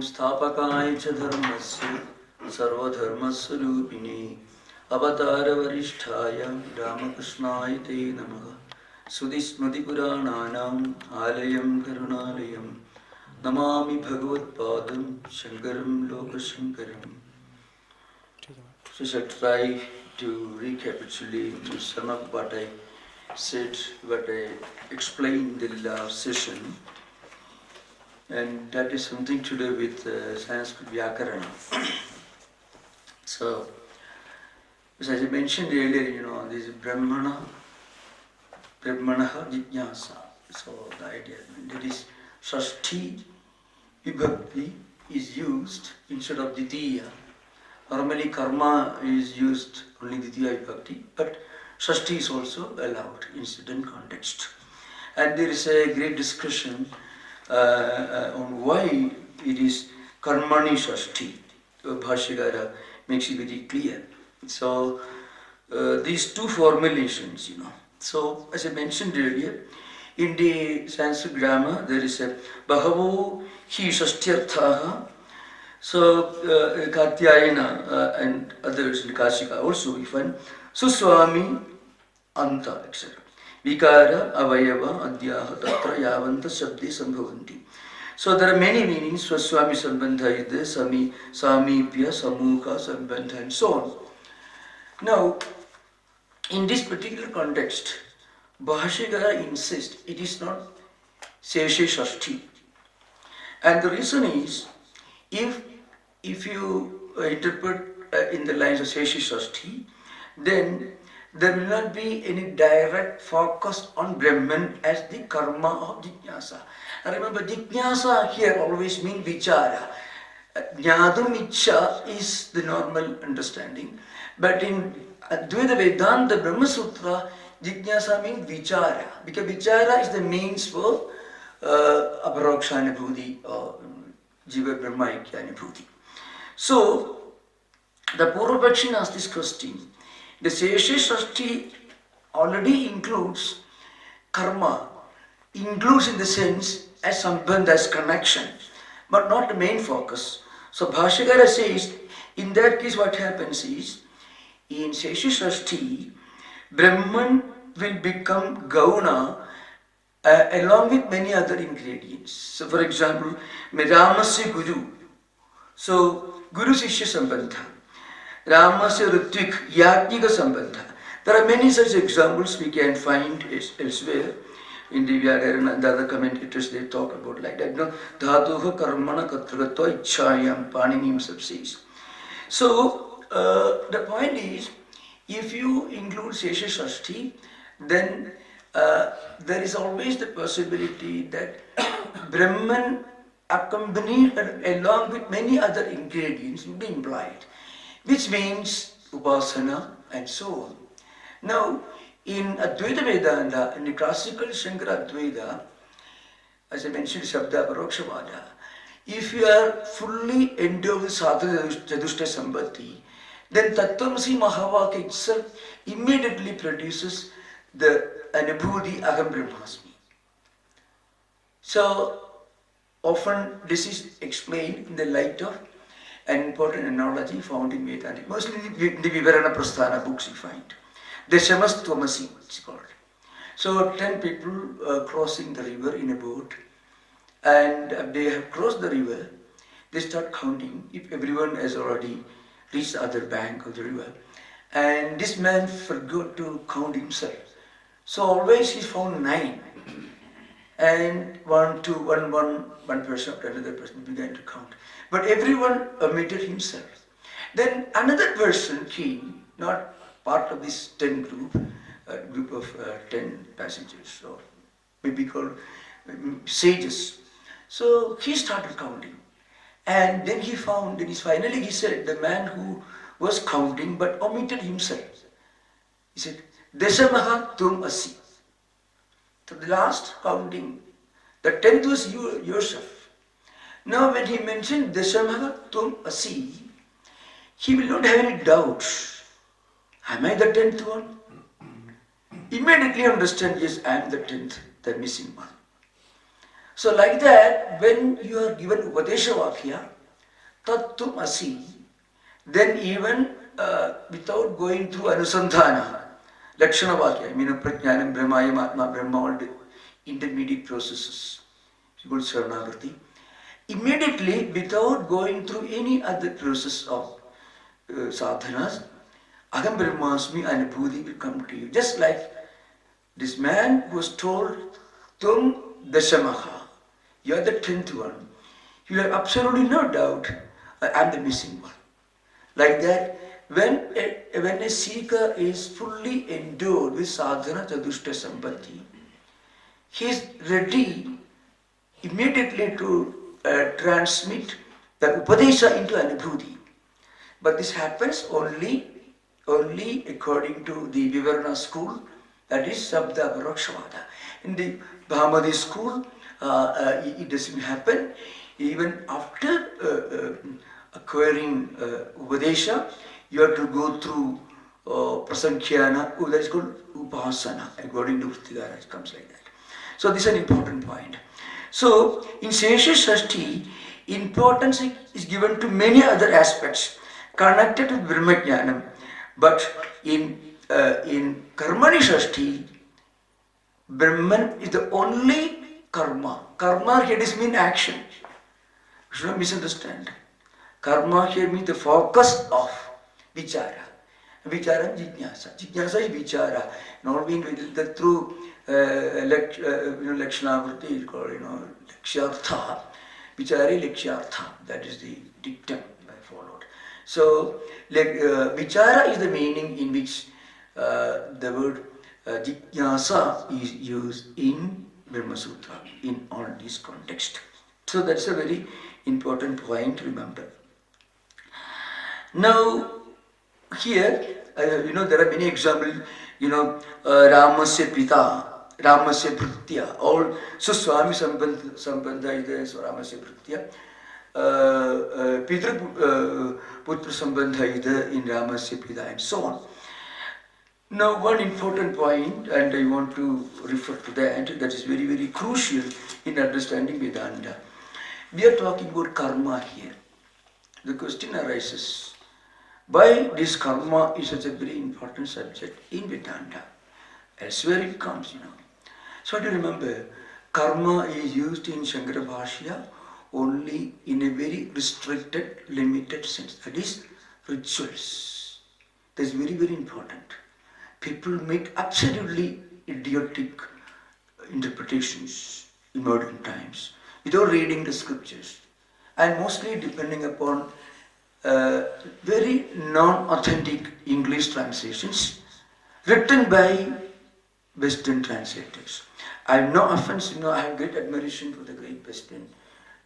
संस्थापकाय च धर्मस्य सर्वधर्मस्वरूपिणे अवतारवरिष्ठाय रामकृष्णाय ते नमः। श्रुतिस्मृतिपुराणानाम् आलयं करुणालयं नमामि भगवत्पादं शङ्करं लोकशङ्करम्. So I shall try to recapitulate some of what I said, what I explained in the last session, and that is something to do with Sanskrit Vyakarana. So, as I mentioned earlier, this is Brahmanaha Jijnasa. So the idea that is Shashti Vibhakti is used instead of Ditiya. Normally karma is used only Ditiya Vibhakti, but Shashti is also allowed in certain context. And there is a great discussion on why it is Karmani Shashti. Bhashyam makes it very clear. So these two formulations, So as I mentioned earlier, in the Sanskrit grammar there is a Bahavo Hi Shashtyarthaha. So Katyayana and others in Kashika also we find Suswami Anta, etc. Vikara, Avayava, Adhyaha, Tatra, Yavanta, Shabdi, Sambhavanti. So there are many meanings. Swaswami Sambandha Ida, Samipya, Samukha, Sambandha, and so on. Now, in this particular context, Bhashyakara insists it is not Seshe Shashti. And the reason is, if you interpret in the lines of Seshe Shashti, then there will not be any direct focus on Brahman as the karma of Jijnasa. And remember, Jijnasa here always means vichara. Jnadam icha is the normal understanding. But in Advaita Vedanta, Brahma Sutra, Jijnasa means vichara. Because vichara is the means for aparokshanubhuti or Jiva Brahma Ikyanubhuti. So, the Purvapakshi asks this question. The Seshe Shashti already includes karma, includes in the sense as sambandha, as connection, but not the main focus. So Bhashyakara says, in that case what happens is, in Seshe Shashti, Brahman will become Gauna along with many other ingredients. So for example, Ramasya Guru. So Guru Sishya Sambandha. Ramasya Ritvik Yajnika Sambandha. There are many such examples we can find elsewhere. In the Vyakarana and the other commentators, they talk about like that. Dhatuha karmana katragatva ichchayam paninim says. So the point is, if you include Sesha Shashti, then there is always the possibility that Brahman accompanied along with many other ingredients will be implied, which means Upasana and so on. Now, in Advaita Vedanta, in the classical Shankara Advaita, as I mentioned, Shabda Parokshvada, if you are fully endowed with Sadhana Chadushta Sambhati, then Tattvamasi Mahavaka itself immediately produces the Anubhuti Aham Brahmasmi. So, often this is explained in the light of an important analogy found in Vedanta. Mostly in the Vivarana Prasthana books you find. Deshamas Tvamasi, it's called. So 10 people crossing the river in a boat, and they have crossed the river. They start counting if everyone has already reached the other bank of the river. And this man forgot to count himself. So always he found 9. And one person after another person began to count. But everyone omitted himself. Then another person came, not part of this 10 group of 10 passengers, or maybe called sages. So he started counting. And then he found, finally he said, the man who was counting but omitted himself. He said, Dashamaha tum asi. So the last counting, the 10th was yourself. Now when he mentioned Dashamaha tum asi, he will not have any doubts. Am I the 10th one? Immediately understand, yes, I am the 10th, the missing one. So like that, when you are given Upadesha Vakya, Tattwamasi, then even without going through Anusandhana, Lakshana Vakya, Prajnanam, Brahmayam, Atma, Brahma, all the intermediate processes, called Sharanagati, immediately without going through any other process of sadhanas, Aham Brahmasmi Anubhuti will come to you. Just like this man was told, Tum Dashamaha, you are the 10th one. You have absolutely no doubt, I am the missing one. Like that, when a seeker is fully endowed with sadhana chadushta sampatti, he is ready immediately to transmit the upadesha into anubhuti. But this happens only according to the Vivarana school, that is Sabda Parokshvada. In the Bhamadi school, it doesn't happen. Even after acquiring Upadesha, you have to go through Prasankhyana, that is called Upasana, according to Vrittigara, it comes like that. So this is an important point. So in Sesha Shashti, importance is given to many other aspects connected with Brahmajnanam. But in Karmani Shashti, Brahman is the only karma. Karma here does mean action. You should not misunderstand. Karma here means the focus of vichara. Vichara jijnasa. Jijnasa is vichara. Not being through Lakshanavritti is called, Lakshyartha. Vichara Lakshyartha. That is the dictum I followed. So, vichara is the meaning in which the word jijnasa is used in Brahma Sutra in all this context. So that's a very important point to remember. Now, here, there are many examples, Ramasya Pita, Ramasya Pritya, all, so Swami Sambandha is there, so Ramasya Pritya. Pitra Putra Sambandha is there in Ramasya Pita and so on. Now one important point, and I want to refer to that is very, very crucial in understanding Vedanta. We are talking about karma here. The question arises, why this karma is such a very important subject in Vedanta? Elsewhere it comes, So to remember, karma is used in Shankara Bhashya only in a very restricted, limited sense. That is rituals. That is very, very important. People make absolutely idiotic interpretations in modern times without reading the scriptures and mostly depending upon very non-authentic English translations written by Western translators. I have no offense, I have great admiration for the great Western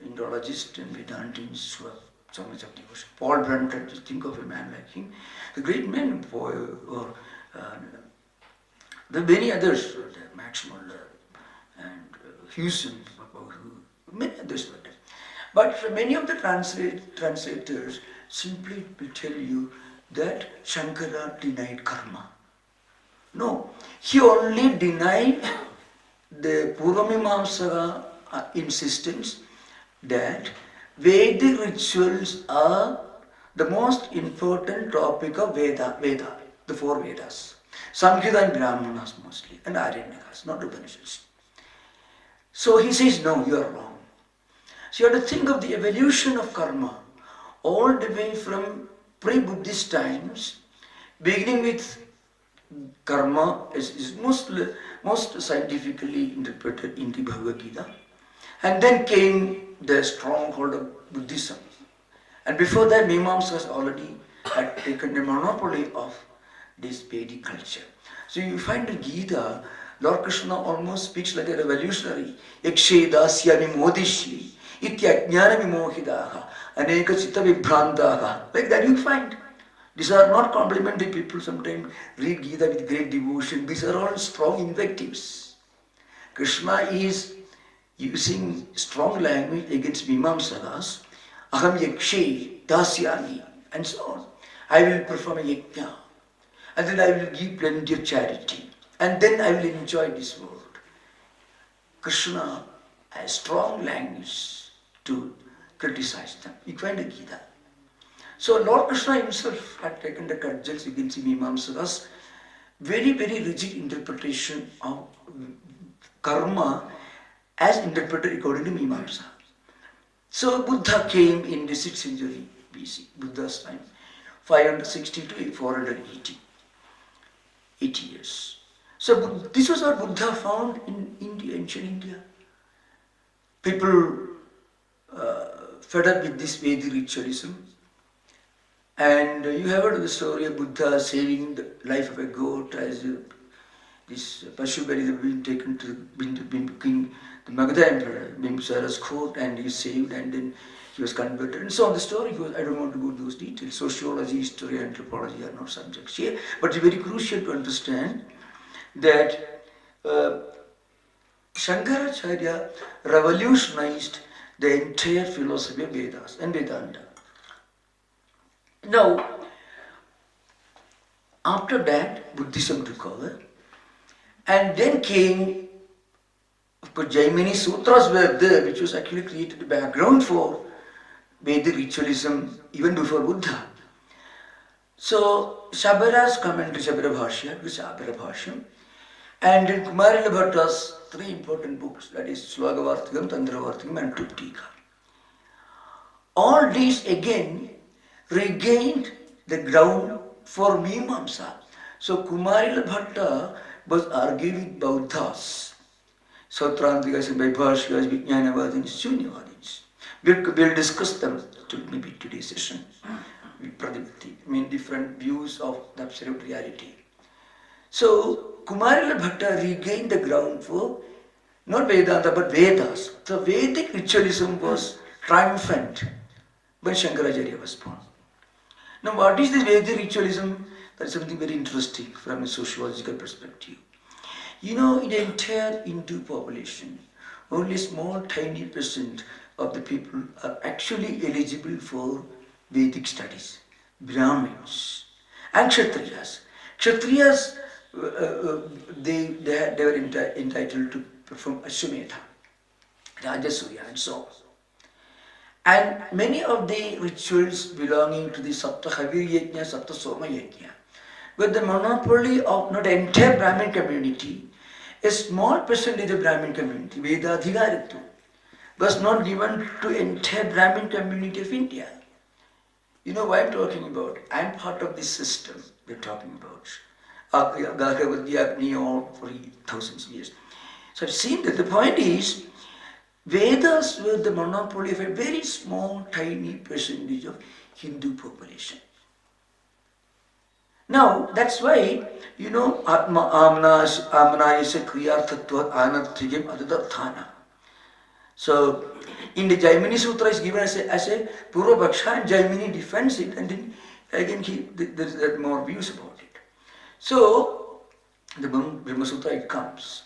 Indologist and Vedantins who have so much of devotion. Paul Brunton, just think of a man like him. The great men, or there are many others, Max Muller and Hewson, many others were there. But many of the translators simply will tell you that Shankara denied karma. No, he only denied the Purvamimamsaka insistence that Vedic rituals are the most important topic of Veda, the four Vedas. Samhita and Brahmanas mostly, and Aranyakas, not Upanishads. So he says, no, you are wrong. So you have to think of the evolution of karma all the way from pre-Buddhist times, beginning with karma is most scientifically interpreted in the Bhagavad Gita, and then came the stronghold of Buddhism. And before that, Mimamsas already had taken the monopoly of this Vedic culture. So you find in Gita, Lord Krishna almost speaks like a revolutionary. Yakshe dasyami modishri, itya jnana vimohidaha, aneka chitta vibhrantaha. Like that you find. These are not complimentary. People sometimes read Gita with great devotion. These are all strong invectives. Krishna is using strong language against Mimamsakas. Aham yakshe dasyami, and so on. I will perform a yajna, and then I will give plenty of charity, and then I will enjoy this world. Krishna has strong language to criticize them. You find the Gita. So Lord Krishna himself had taken the cudgels against the Mimamsakas, very, very rigid interpretation of karma as interpreted according to Mimamsa. So Buddha came in the 6th century BC, Buddha's time, 560 to 480, 80 years. So this was what Buddha found in India, ancient India. People fed up with this Vedic ritualism. And you have heard the story of Buddha saving the life of a goat as this Bhashyam had been taken to king, the Magadha emperor, Bimbisara's court, and he saved, and then he was converted. And so on the story goes, I don't want to go into those details. Sociology, history, anthropology are not subjects here. But it's very crucial to understand that Shankaracharya revolutionized the entire philosophy of Vedas and Vedanta. Now, after that, Buddhism took over, and then came, of course, Jaimini Sutras were there, which was actually created the background for Vedic ritualism even before Buddha. So, Shabara's commentary, Shabara Bhashyam, Shabara Bhashyam, and then Kumarila Bhatta's 3 important books, that is Slogavartikam, Tantravartikam, and Triptika. All these again regained the ground for Mimamsa. So Kumarila Bhatta was arguing with Bauddhas, Sautrantikas and Vaibhashikas, Vijnanavadins, Shunyavadins. We'll discuss them maybe today's session. Different views of the absolute reality. So Kumarila Bhatta regained the ground for not Vedanta but Vedas. So Vedic ritualism was triumphant when Shankaracharya was born. Now, what is this Vedic ritualism? That is something very interesting from a sociological perspective. You know, in the entire Hindu population, only a small, tiny percent of the people are actually eligible for Vedic studies. Brahmins and Kshatriyas. Kshatriyas, they were entitled to perform Ashwamedha, Rajasuya, and so on. And many of the rituals belonging to the Sapta Havir Yajna, Sapta Soma Yajna, with the monopoly of not the entire Brahmin community, a small percentage of Brahmin community, Vedadhikaritva, was not given to entire Brahmin community of India. You know why I'm talking about? I'm part of this system we're talking about. Gāhavadhyagni all for thousands of years. So I've seen that the point is, Vedas were the monopoly of a very small, tiny percentage of Hindu population. Now, that's why, you know, Atma Amnayasya Kriyarthatvat Anarthigam Adadarthana. So, in the Jaimini Sutra is given as a Purvapaksha, and Jaimini defends it, and then again there are more views about it. So, the Brahma Sutra it comes.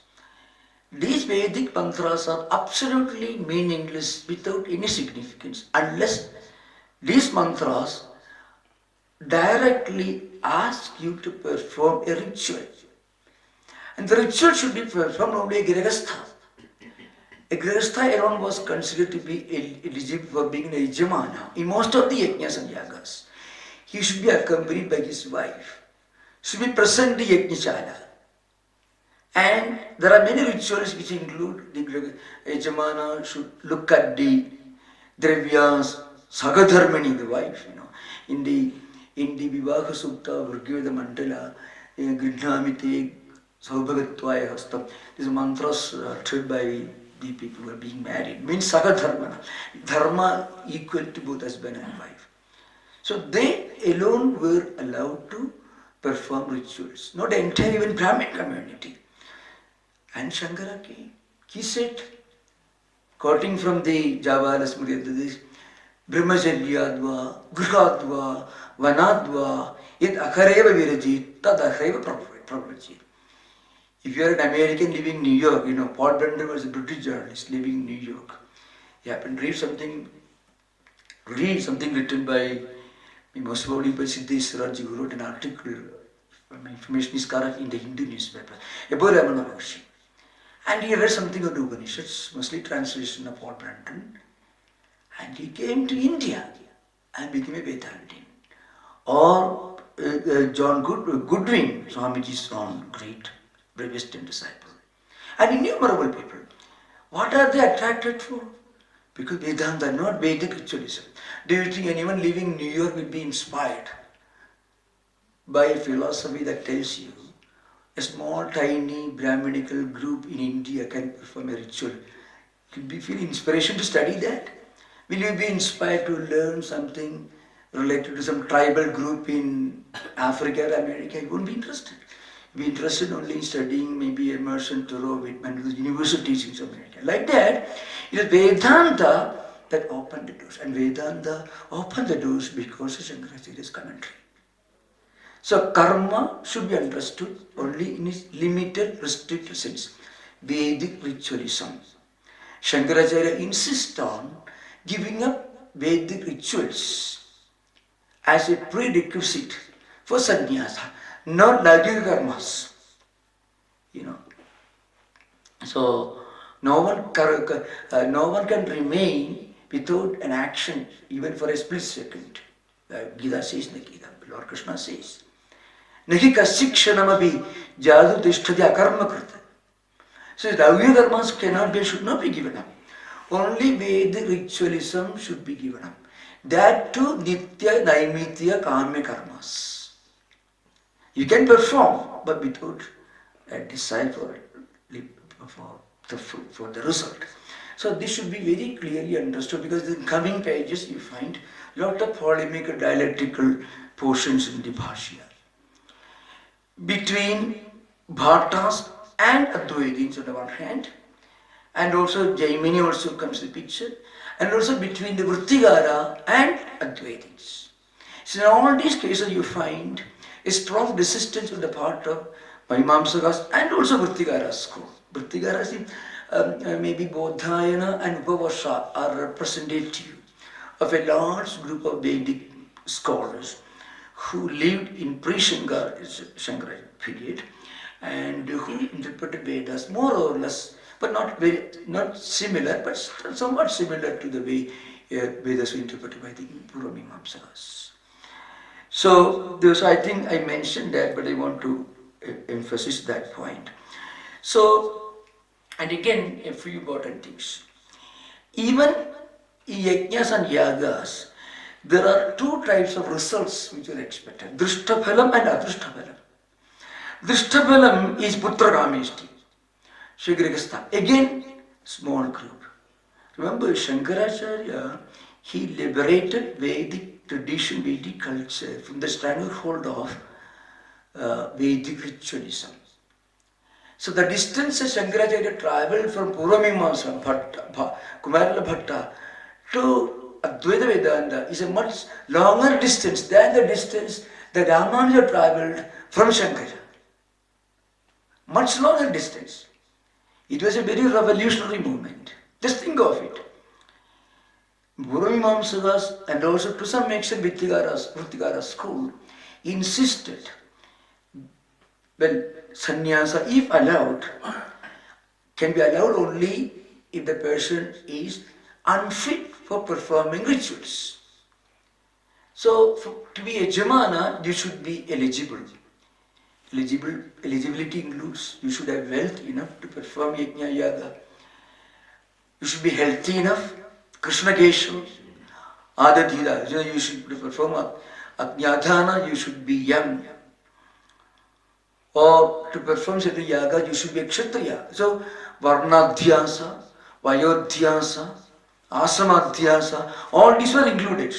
These Vedic mantras are absolutely meaningless without any significance unless these mantras directly ask you to perform a ritual. And the ritual should be performed only a Grihastha. A Grihastha alone was considered to be eligible for being a Yajamana in most of the Yajnas and Yagas. He should be accompanied by his wife, should be present in the Yajnachala. And there are many rituals which include the Yajamana should look at the Dravyas, Sagadharmani, the wife, you know. In the Vivaha Sutta, Vrgyaveda Mandala, Gridhamite, Saubhagatvaya Hastam, these mantras are uttered by the people who are being married, means Sagadharmana, dharma equal to both husband and wife. So they alone were allowed to perform rituals, not the entire even Brahmin community. And Shankara came. He said, quoting from the Javala Smriti, Brahmacharyadva, Grihadva, Vanadva, yet Akhareva Virajit, Tad Akhareva Pravachit. If you are an American living in New York, you know, Paul Bender was a British journalist living in New York. He happened to read something written by, most probably by Siddheswaraji, who wrote an article, if my information is correct, in the Hindu newspaper, about Ramana Maharshi. And he read something on the Upanishads, mostly translation of Paul Brandon. And he came to India and became a Vedantin. or John Goodwin, Swamiji's own great Western disciple, and innumerable people. What are they attracted for? Because Vedanta, not Vedic ritualism. Do you think anyone living in New York will be inspired by a philosophy that tells you a small, tiny Brahminical group in India can perform a ritual? Will you feel inspiration to study that? Will you be inspired to learn something related to some tribal group in Africa or America? You won't be interested. You'll be interested only in studying maybe Emerson, Thoreau, Whitman, the universal teachings of America. Like that, it is Vedanta that opened the doors. And Vedanta opened the doors because of Shankaracharya's commentary. So karma should be understood only in its limited, restricted sense. Vedic ritualism. Shankaracharya insists on giving up Vedic rituals as a prerequisite for sannyasa, not laugika karmas. So no one can remain without an action even for a split second. Gita says in the Gita, Lord Krishna says, Nahi kasyikshanamapi jadu tishtati akarma krita. So laugika karmas cannot be, should not be given up. Only Vedic ritualism should be given up. That too nitya, naimitya, kamya karmas. You can perform, but without a desire for the result. So this should be very clearly understood, because in coming pages you find a lot of polemical, dialectical portions in the Bhashyam between Bhattas and Advaitins on the one hand, and also Jaimini also comes to the picture, and also between the Vrittigara and Advaitins. So in all these cases you find a strong resistance on the part of Mimamsakas and also Vrittigara school. Vrittigara maybe Bodhayana and Upavasha are representative of a large group of Vedic scholars who lived in pre-Shankara period and who interpreted Vedas more or less, but not similar, but somewhat similar to the way Vedas were interpreted by the Purvamimamsakas. So I think I mentioned that, but I want to emphasize that point. So, and again, a few important things. Even in yajnas and yagas, there are two types of results which are expected: Drishtaphalam and Adrishtaphalam. Drishtaphalam is Putra Kameshti, Shigrigastha. Again, small group. Remember, Shankaracharya, he liberated Vedic tradition, Vedic culture from the stranglehold of Vedic ritualism. So the distance Shankaracharya traveled from Purvamimamsa, Kumarila Bhatta to Advaita Vedanta is a much longer distance than the distance that Ramanuja traveled from Shankara. Much longer distance. It was a very revolutionary movement. Just think of it. Purvamimamsakas and also to some extent Vrittigara school insisted, well, sannyasa, if allowed, can be allowed only if the person is unfit for performing rituals. So, to be a Yajamana, you should be eligible. Eligibility includes you should have wealth enough to perform yajna yaga. You should be healthy enough. Krishna Keshu, Adadhira. You should perform Ajnadhana, you should be young. Or to perform certain yaga, you should be a Kshatriya. So, Varnadhyasa, Vayodhyasa, Asamadhyasa, all these were included.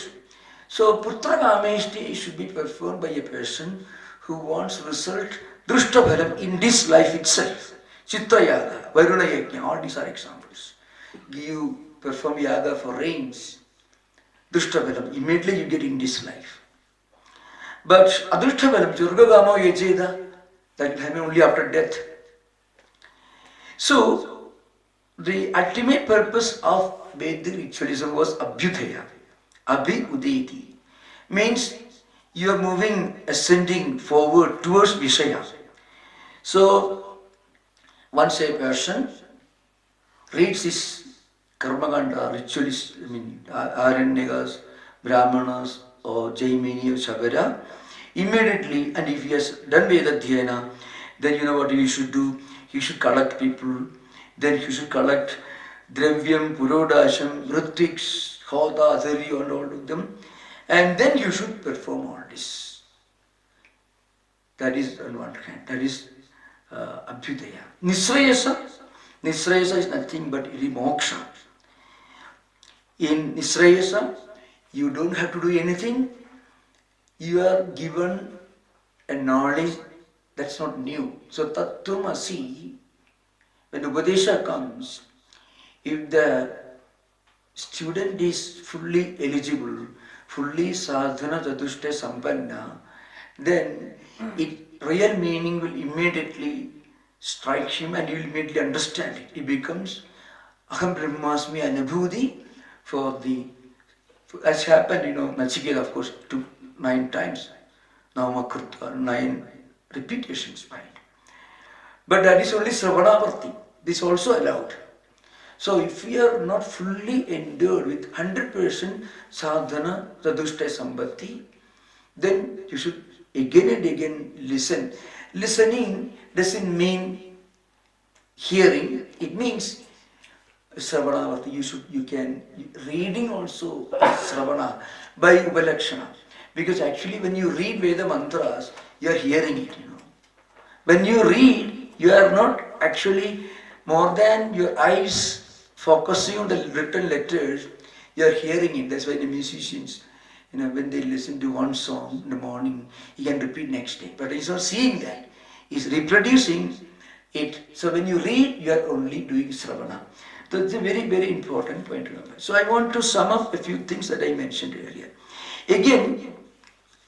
So, Putra Kameshti should be performed by a person who wants result Drishtaphalam in this life itself. Chitra Yaga, Varuna Yajna, all these are examples. You perform yaga for rains, Drishtaphalam, immediately you get in this life. But Adrishtaphalam, Jurgagamo Yajeda, that will happen only after death. So, the ultimate purpose of Vedic ritualism was Abhyudaya. Abhi-udeti means you are moving, ascending forward towards Vishaya. So, once a person reads this Karmakanda, ritualists, Aranyakas, Brahmanas, or Jaimini or Sagara, immediately, and if he has done Vedadhyayana, then you know what you should do? You should collect people, then you should collect Dravyam, Purodasham, Ritviks, Hota, Adhari, and all of them, and then you should perform all this. That is on one hand, that is Abhyudaya. Nisrayasa is nothing but moksha. In Nisrayasa, you don't have to do anything. You are given a knowledge that's not new. So Tattwamasi, when Upadesha comes, if the student is fully eligible, fully sadhana chatushtaya sampanna, then real meaning will immediately strike him and he will immediately understand it. It becomes Aham Brahmasmi Anubhuti for the, as happened, Nachiketa, of course, 9 times, 9 repetitions, right? But that is only Sravanavarti. This is also allowed. So if we are not fully endured with 100% sadhana, chatushtaya sambhati, then you should again and again listen. Listening doesn't mean hearing, it means Sravanavarti. You can, reading also Sravana by Upalakshana. Because actually when you read Veda mantras, you are hearing it, When you read, you are not actually, more than your eyes focusing on the written letters, you are hearing it. That's why the musicians, when they listen to one song in the morning, he can repeat next day. But he's not seeing that. He's reproducing it. So when you read, you are only doing Sravana. So it's a very, very important point to remember. So I want to sum up a few things that I mentioned earlier. Again,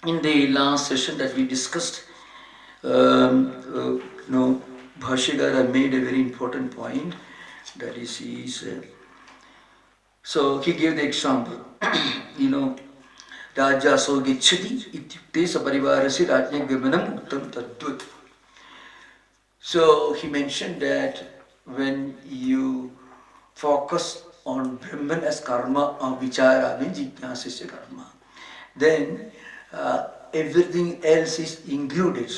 in the last session that we discussed, Bhashyagara made a very important point. That is, so he gave the example, Raja so gicchati ityukte saparivarasi rajya gamanam uttam tadvat. So he mentioned that when you focus on Brahman as karma or vichara, means jnasasya karma, then everything else is included.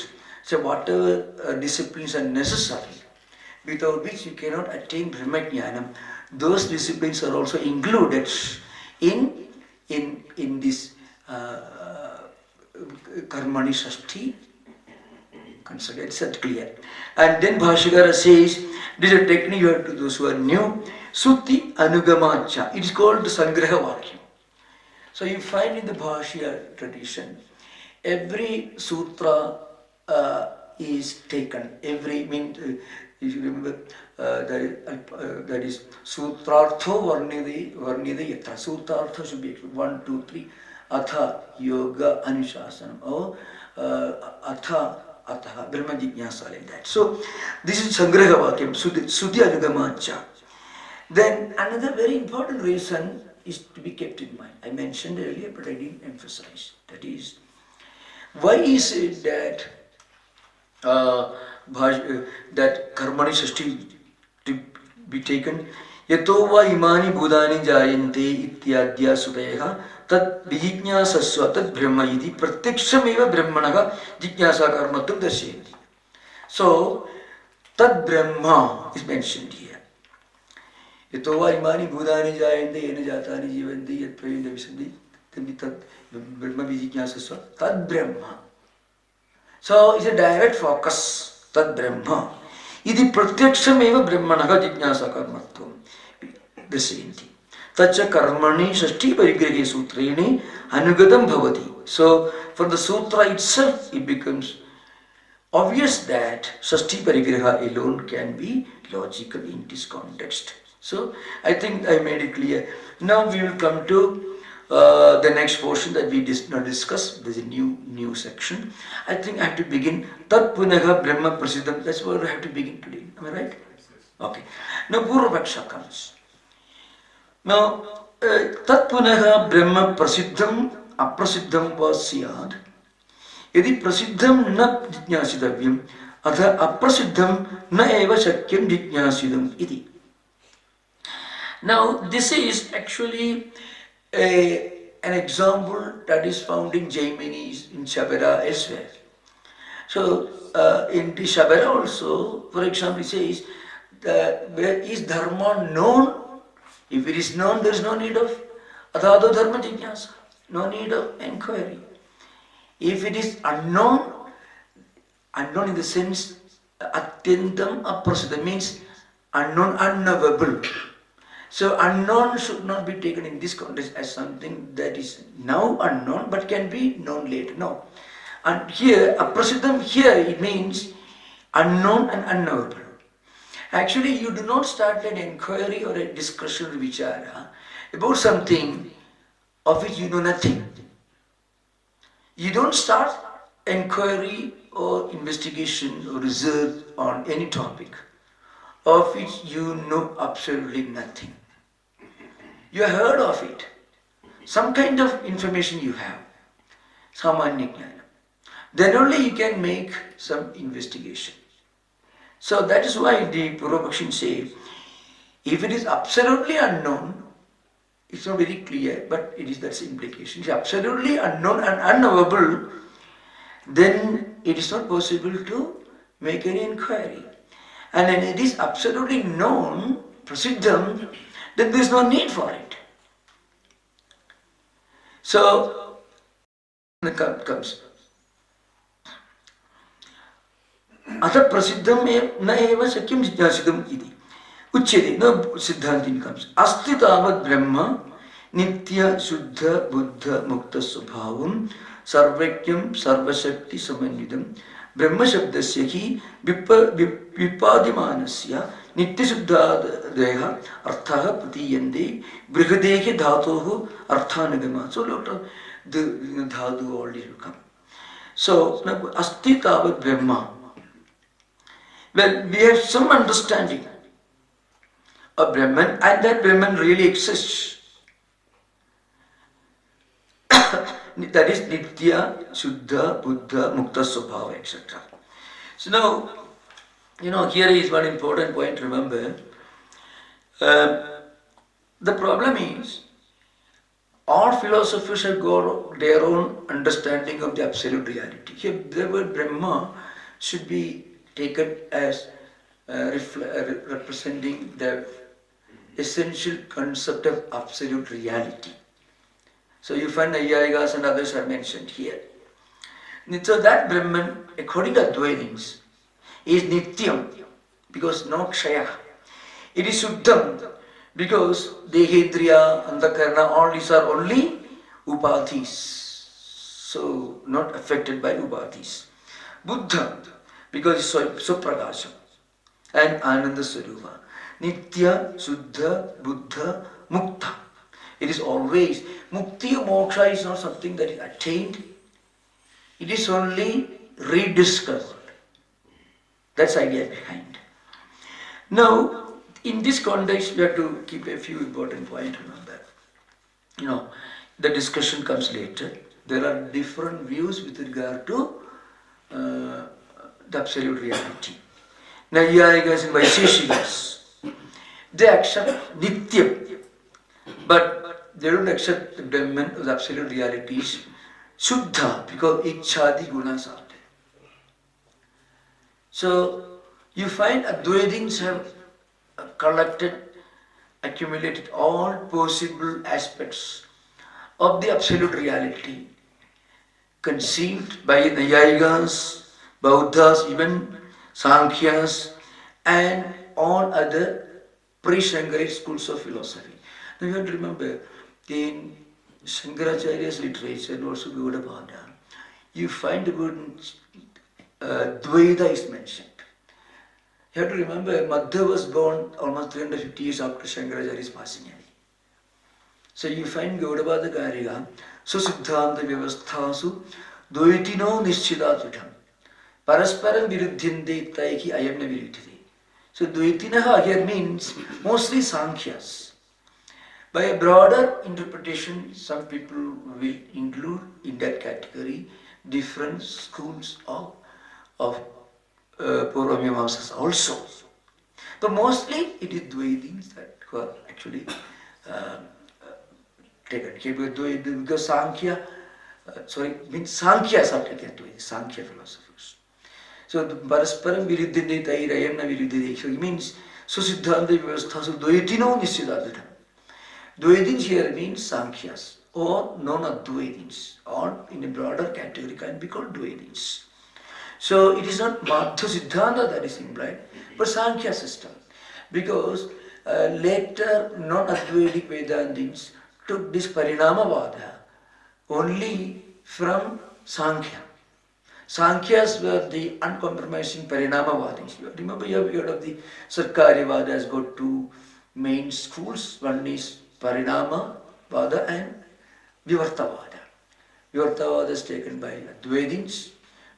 So whatever disciplines are necessary, without which you cannot attain Brahmajnanam, those disciplines are also included in this Karmani Shashti. Consider it's that clear. And then Bhashyagara says, this is a technique you have to those who are new. Sutti Anugamacha. It is called the Sangraha Vakyam. So you find in the Bhashya tradition, every sutra is taken. Every, if you remember, that is Sutrartho Varnide Yatra. Sutrartha should be 1, 2, 3. Atha Yoga Anuशासनम or Atha Brahma Jignasa, like that. So this is Sangraha Vakyam, Suddhi Anugamacha. Then another very important reason is to be kept in mind. I mentioned earlier, but I didn't emphasize. That is, why is it that that Karmani Shashti to be taken? Yatova imani budani jayante ityadya sutayeha tat vijijñasasva tat brahma iti pratyakshameva brahmanaha jijñasa karmatum darsyanti. So, tat brahma is mentioned here. Yatova imani budani jayante yena jatani jivanti yat pravinda visanti tat brahma vijijñasasva tat brahma. So it's a direct focus, tad Brahma. Idi pratyakshameva brahmanaha jijñasa karmatvam. The same thing. Tacha karmani shashti parigrihi sutreni anugadam bhavati. So for the sutra itself, it becomes obvious that shashti parigriha alone can be logical in this context. So I think I made it clear. Now we will come to the next portion that we discuss. There's a new section. I think I have to begin Tat Punaha Brahma Prasiddham. That's where I have to begin today. Am I right? Okay. Now Purvapaksha comes. Now Tat Punaha Brahma Prasiddham Aprasiddham was syad. Yadi Prasiddham na jijñasidavyam atha Aprasiddham na eva shakyam jijñasidam iti. Now this is actually a an example that is found in Jaiminis, in Shabara elsewhere. So in the Shabara also, for example, it says, where is dharma known? If it is known, there is no need of adhado dharma jignasa, no need of inquiry. If it is unknown, unknown in the sense atyantam aprasita means unknown, unknowable. So unknown should not be taken in this context as something that is now unknown but can be known later. No. And here, aprasitam here it means unknown and unknowable. Actually, you do not start an inquiry or a discussion or vichara about something of which you know nothing. You don't start inquiry or investigation or research on any topic of which you know absolutely nothing. You have heard of it. Some kind of information you have. Samanya jnana. Then only you can make some investigation. So that is why the Purvapakshi says, if it is absolutely unknown, it's not very clear, but it is that's the implication. It's absolutely unknown and unknowable, then it is not possible to make any inquiry. And when it is absolutely known, prasiddham, then there is no need for it. So, comes. Atha prasiddham na eva sakyam jidyasidam iti. Uchyate, no siddhantin comes. Asti tavat brahma nitya shuddha buddha mukta svabhavam sarvakyam sarvashakti samanyudam brahma shabdasya hi vipadimanasya nitya shuddha deha arthaha pratiyande brihadehi dhatohu arthanagama. So lot of the dhatu already will come. So, asti tavat brahma. Well, we have some understanding of Brahman, and that Brahman really exists. That is Nitya, Shuddha, Buddha, Mukta, Svabhava, etc. So now, here is one important point to remember. The problem is, all philosophers have got their own understanding of the absolute reality. Here, the word Brahma should be taken as representing the essential concept of absolute reality. So you find Nayayikas and others are mentioned here. So that Brahman, according to Advaitins, is Nityam, because no Kshaya. It is Shuddham, because Dehedriya, Andakarna, all these are only Upadhis, so not affected by Upadhis. Buddha, because it's Suprakasham and Ananda Swarupa. Nitya, Shuddha, Buddha, Mukta. It is always, Mukti or Moksha is not something that is attained. It is only rediscovered. That's the idea behind. Now, in this context, we have to keep a few important points, remember. The discussion comes later. There are different views with regard to the absolute reality. Nayayikas and Vaisheshikas, they accept Nityam, but they don't accept the Brahman or the absolute reality is Shuddha, because Ikshadi Gunas are there. So, you find Advaitins have accumulated all possible aspects of the absolute reality conceived by Nayayikas, Bauddhas, even Sankhyas, and all other pre-Shankarite schools of philosophy. Now you have to remember, in Shankaracharya's literature and also Gaudapada, you find the word Dvaita is mentioned. You have to remember, Madhva was born almost 350 years after Shankaracharya's passing away. So you find Gaudapada Karika, Susiddhanta Vyavasthasu, Dvaitino Nishchidatutam, Parasparam Viruddhyante Taiki Ayamna Viruddhite. So Dvaitinaha here means mostly Sankhyas. By a broader interpretation, some people will include in that category different schools of Purvamimamsas also. But mostly it is Dvaitins that who are actually taken here because Sankhya, means Sankhya's are taken to it, Sankhya philosophers. So the Parasparam Viruddhine Tairayana Viruddhine. So it means Susiddhanta Vyavastha, so Dvaitino Nisyadadham. Dvaitins here means Sankhyas or non-Advaitins, or in a broader category can be called Dvaitins. So it is not Madhya Siddhanta that is implied, but Sankhya system. Because later non-Advaitic Vedantins took this Parinamavada only from Sankhya. Sankhyas were the uncompromising Parinamavadis. Remember, you have heard of the Sarkarivada has got two main schools. One is Parinamavada and Vivartavada. Vivartavada is taken by Advaitins,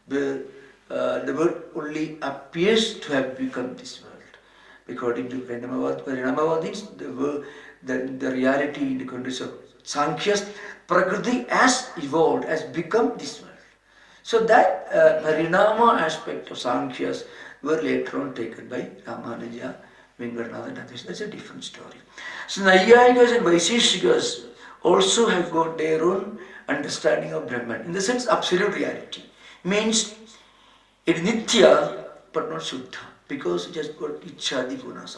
where the world only appears to have become this world. According to Parinamavadins, the reality in the context of Sankhyas, Prakriti has evolved, has become this world. So that Parinama aspect of Sankhyas were later on taken by Ramanuja, Venkatanath and others. That's a different story. So Naiyayikas and Vaiseshikas also have got their own understanding of Brahman. In the sense, absolute reality. Means it is Nitya but not Shuddha, because it has got Ichchadi Gunas.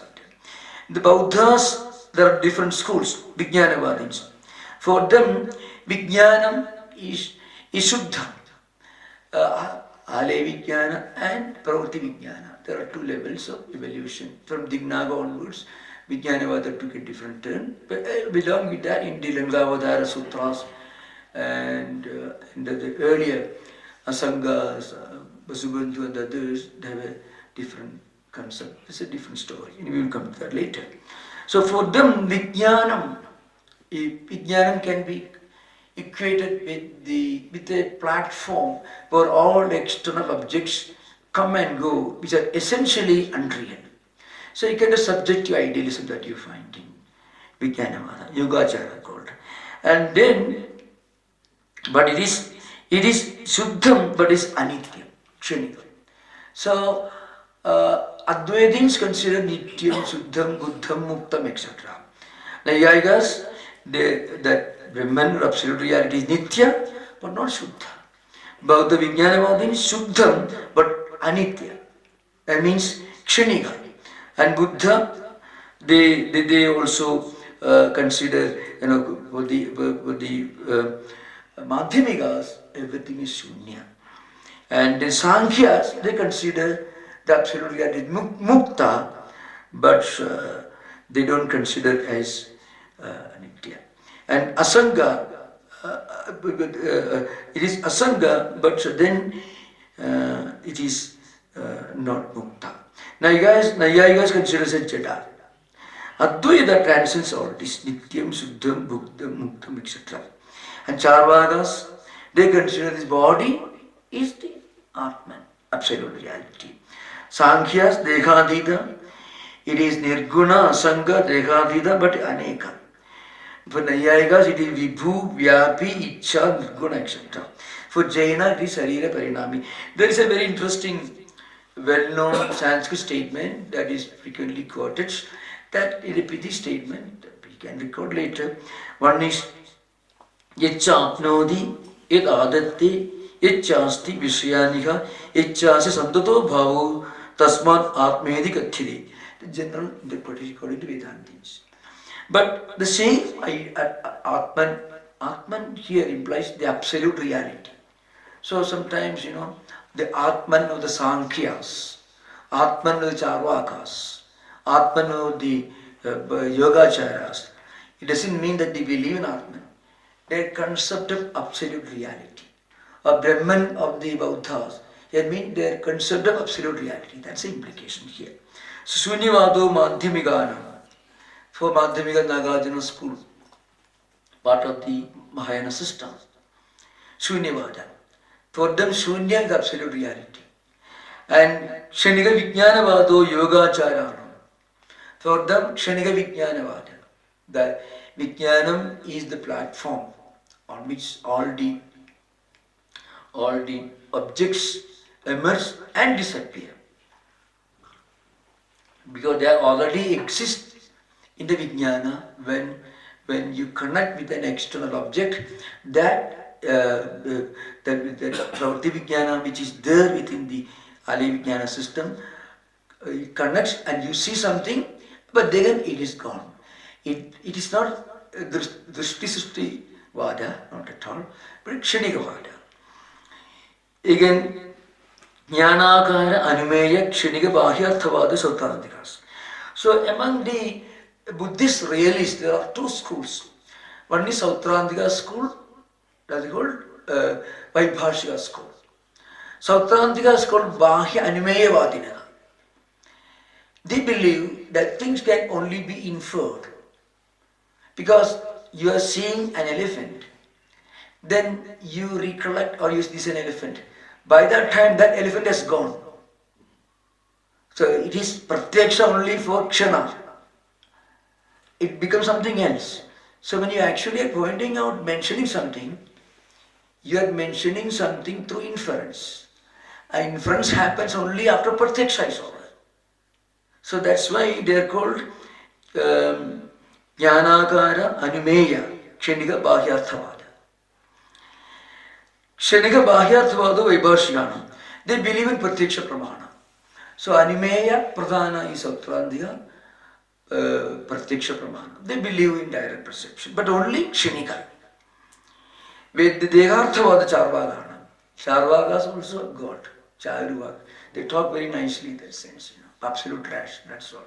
The Buddhas, there are different schools, Vijnanavadins. For them, Vijnanam is Shuddha. Ale Vijnana and Pravati Vijnana. There are two levels of evolution. From Dignaga onwards, Vijnanavada took a different turn. But along with that, in the Langavadara Sutras and in the earlier Asangas, Vasubandhu and others, they have a different concept. It's a different story. And we will come to that later. So for them, Vijnanam can be equated with a platform where all external objects come and go, which are essentially unreal. So a kind of subjective idealism that you find in Vijnanavada, Yogachara called. And then, but it is Shuddham, but is Anityam, Kshanika. So Advaitins consider Nityam, Shuddham, Buddham, Muktam, etc. Naiyayikas, that Brahman or absolute reality is Nitya, but not Shuddha. Bauddha Vijnanavadins, Shuddham, but Anitya. That means Kshanika. And Buddha, they also consider, for the Madhyamikas, everything is Shunya. And the Sankhyas, they consider the absolute reality is Mukta, but they don't consider as Nitya. And Asanga, it is Asanga, but then it is not Mukta. Naiyayikas considers it Jada. Advaita transcends all this, Nityam, Shuddham, Bhuddham, Muktam, etc. And Charvakas, they consider this body is the Atman, absolute reality. Sankhyas, Dekadita, it is Nirguna, Asanga, Dekadita, but Aneka. For Naiyayikas, it is Vibhu, Vyapi, Ichcha, Nirguna, etc. For Jaina, it is Sarira Parinami. There is a very interesting, well-known Sanskrit statement that is frequently quoted. That is a pity statement that we can record later. One is Yaccha Apnodi, Yad Adatte, Yacchasti Vishyanika, Yacchasi Santato Bhavu, Tasmat Atmedi Kathiri. The general interpretation according to Vedantins. But the same Atman here implies the absolute reality. So sometimes, the Atman of the Sankhyas, Atman of the Charvakas, Atman of the Yogacharas, it doesn't mean that they believe in Atman. Their concept of absolute reality. Or Brahman of the Buddhas, it means their concept of absolute reality. That's the implication here. So Sunyavado Madhyamigana, for Madhyamika Nagarjuna school, part of the Mahayana system. Sunyavada. For them, Shunya is absolute reality. And Kshanika Vijnanavado Yogacharana. For them, Kshanika Vijnanavada. The Vijnanam is the platform on which all the objects emerge and disappear. Because they already exist in the Vijnana when when you connect with an external object, that Pravritti Vijnana which is there within the Alaya Vijnana system, it connects and you see something, but then it is gone. It is not Drishti Sushti Vada, not at all, but Kshanika Vada. Again, Jnanakara Anumeya Kshanika Bhahyarthavada Sautrantikas. So among the Buddhist realists, there are two schools. One is Sautrantika school, that is called Vaibhashika school. Sautrantika school Bhashya Anumeya Vadina. They believe that things can only be inferred. Because you are seeing an elephant, then you recollect or use this an elephant. By that time, that elephant has gone. So it is pratyaksha only for kshana. It becomes something else. So when you actually are pointing out, mentioning something, you are mentioning something through inference. And inference happens only after pratyaksha is over. So that's why they are called Jnanakara Anumeya Kshanika Bhahyarthavada. Kshanika Bhahyarthavada Vaibhashyana. They believe in Pratyaksha Pramana. So Anumeya Pradhana is Sautrantika, Pratyaksha Pramana. They believe in direct perception, but only Kshanika. With the Deharthavada Charvagana. Charvagas also God. Charuvak. They talk very nicely in that sense. Absolute trash, that's all.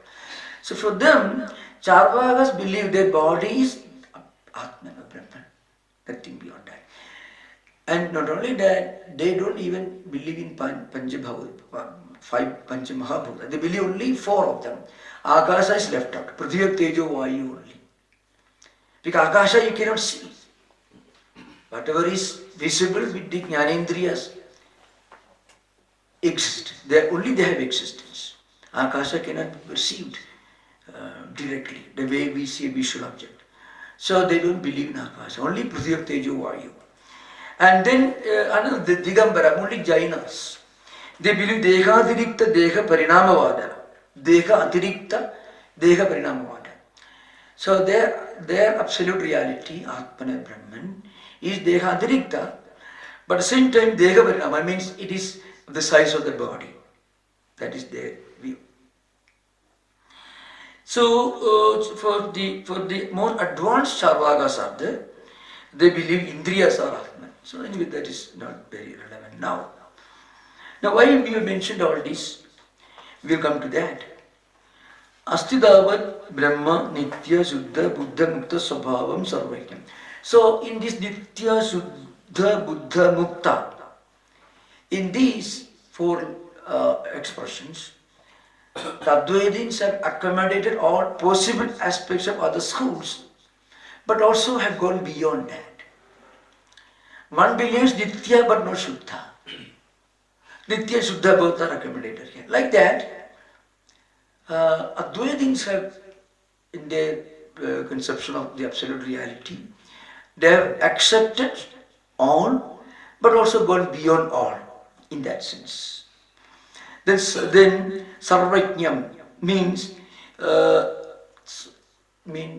So for them, Charvakas believe their body is Atman or Brahman, nothing beyond that. And not only that, they don't even believe in Panchabhavata, 5 Panchamahabhuta. They believe only 4 of them. Akasha is left out, Prithvi, Tejo, Vayu only. Because Akasha you cannot see. Whatever is visible with the Jnanendriyas exist. Only they have existence. Akasha cannot be perceived directly, the way we see a visual object. So they don't believe in Akasha, only Prithvi, Tejo, Vayu. And then the Digambara, only Jainas. They believe Deha Atirikta Deha Parinamavada. Deha Atirikta Deha Parinamavada. So their absolute reality, Atmana Brahman, is Deha Atirikta, but at the same time Deha Parinama means it is the size of the body. That is their view. So for the more advanced Charvakas are there, they believe Indriyas are Atman. So anyway, that is not very relevant now. Now why we have mentioned all this? We will come to that. Astidavat Brahma Nitya Suddha Buddha Mukta Svabhavam Sarvajnam. So in this Nitya Suddha Buddha Mukta, in these 4 expressions, Advaitins have accommodated all possible aspects of other schools, but also have gone beyond that. One believes Nitya but not Shuddha. Nitya and Shuddha both are accommodated here. Like that, Advaitins have, in their conception of the absolute reality, they have accepted all, but also gone beyond all, in that sense. Then Sarvajnam means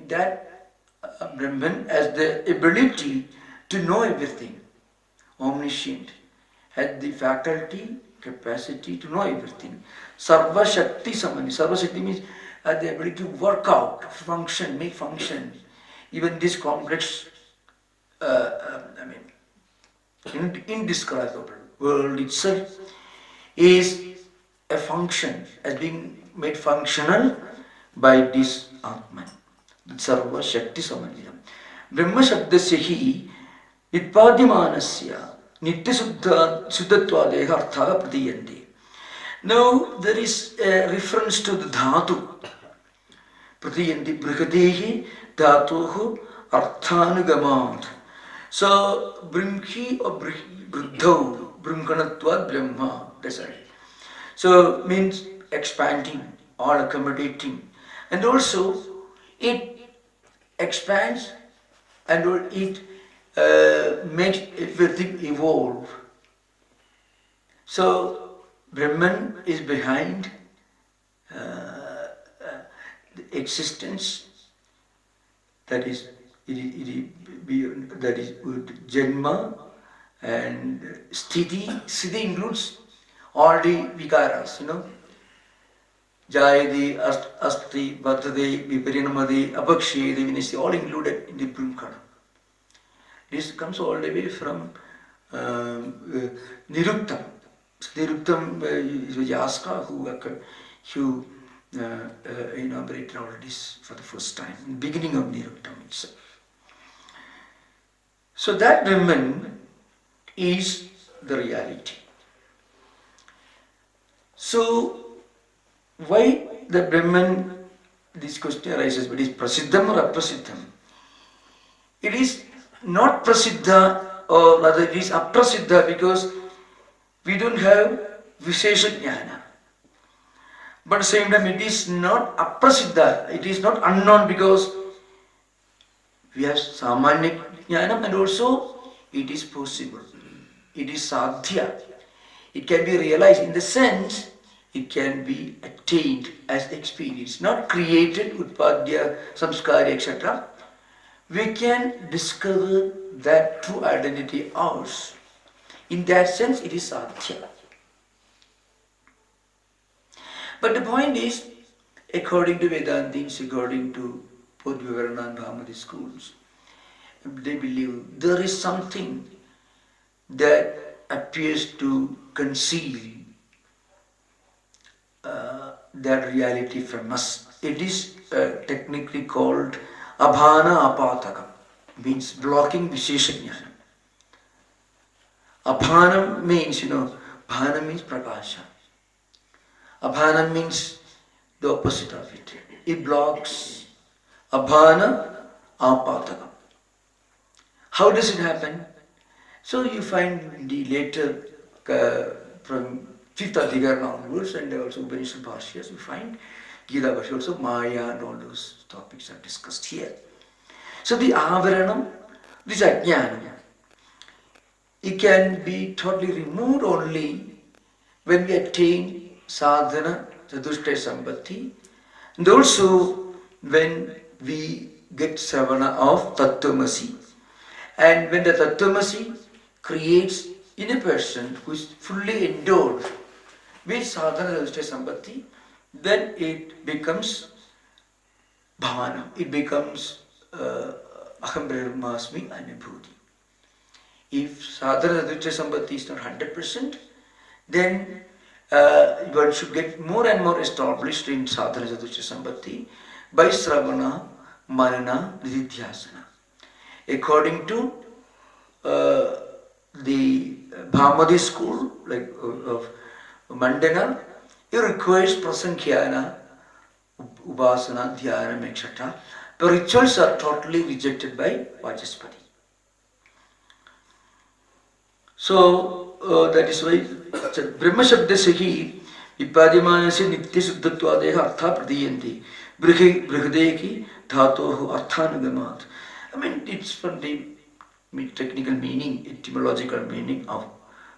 that Brahman has the ability to know everything, omniscient, has the faculty, capacity to know everything. Sarva Shakti Samani. Sarva Shakti means has the ability to work out, function, make function. Even this complex, indescribable world itself is a function, as being made functional by this Atman. Sarva Shakti Samanidam. Brahma Shabdasya hi Vitpadhimanasya Nitya Suddhatva Deha Artha Pratiyante. Now there is a reference to the Dhatu. Pratiyante Brihadehi Dhatuhu Arthanugamat. So Brimhi or Briddhau Brimkanatva Brahma. That's right. So means expanding, all accommodating, and also it expands and it makes everything evolve. So Brahman is behind the existence, that is that is Janma and Sthiti. Sthiti includes all the vikaras, Jayadi, Asti, Bhattade, Viparinamadi, Apakshede, Vinisi, all included in the Brahmkara. This comes all the way from Niruktam. Niruktam is Yaska who inaugurated all this for the first time, in the beginning of Niruktam itself. So that Brahman is the reality. So why the Brahman, this question arises, but is Prasiddham or Aprasiddham? It is not Prasiddha, or rather it is Aprasiddha because we don't have Vishesha Jnana. But at the same time it is not Aprasiddha, it is not unknown because we have Samanya Jnanam and also it is possible. It is Sadhya. It can be realized in the sense it can be attained as experience, not created, Utpadya, Samskara, etc. We can discover that true identity ours. In that sense, it is Sadhya. But the point is, according to Vedantins, according to both Vivekananda and Brahma schools, they believe there is something that appears to conceal that reality from us. It is technically called Abhana Apataka, means blocking Vishesha. Abhanam means, Bhana means Prakasha. Abhana means the opposite of it. It blocks. Abhana Apataka. How does it happen? So you find the later from 5th Adhikarana onwards and also Upanishad Bhashyas, you find Gita Bhashya also, Maya and all those topics are discussed here. So the Avaranam, this Ajnana, it can be totally removed only when we attain sadhana, Chatushtaya Sambatti, and also when we get savana of Tattwamasi. And when the Tattwamasi creates in a person who is fully endowed with sadhana, Chatushtaya Sambatti, then it becomes bhavana, it becomes aham brahmasmi anubhuti. If sadhana Chatushtaya Sambatti is not 100%, then one should get more and more established in sadhana Chatushtaya Sambatti by sravana, manana, nididhyasana. According to the Bhamadi school, like of Mandana, it requires prasankhya, upasana, dhyana, etc. The rituals are totally rejected by Vachaspati. So that is why Brahma Shabdasya hi Vipadyamanasya Nitya Suddhatvadeha Artha Pradiyanti Brihadeki Dhatohu Arthanagamat. I mean, it's from the technical meaning, etymological meaning of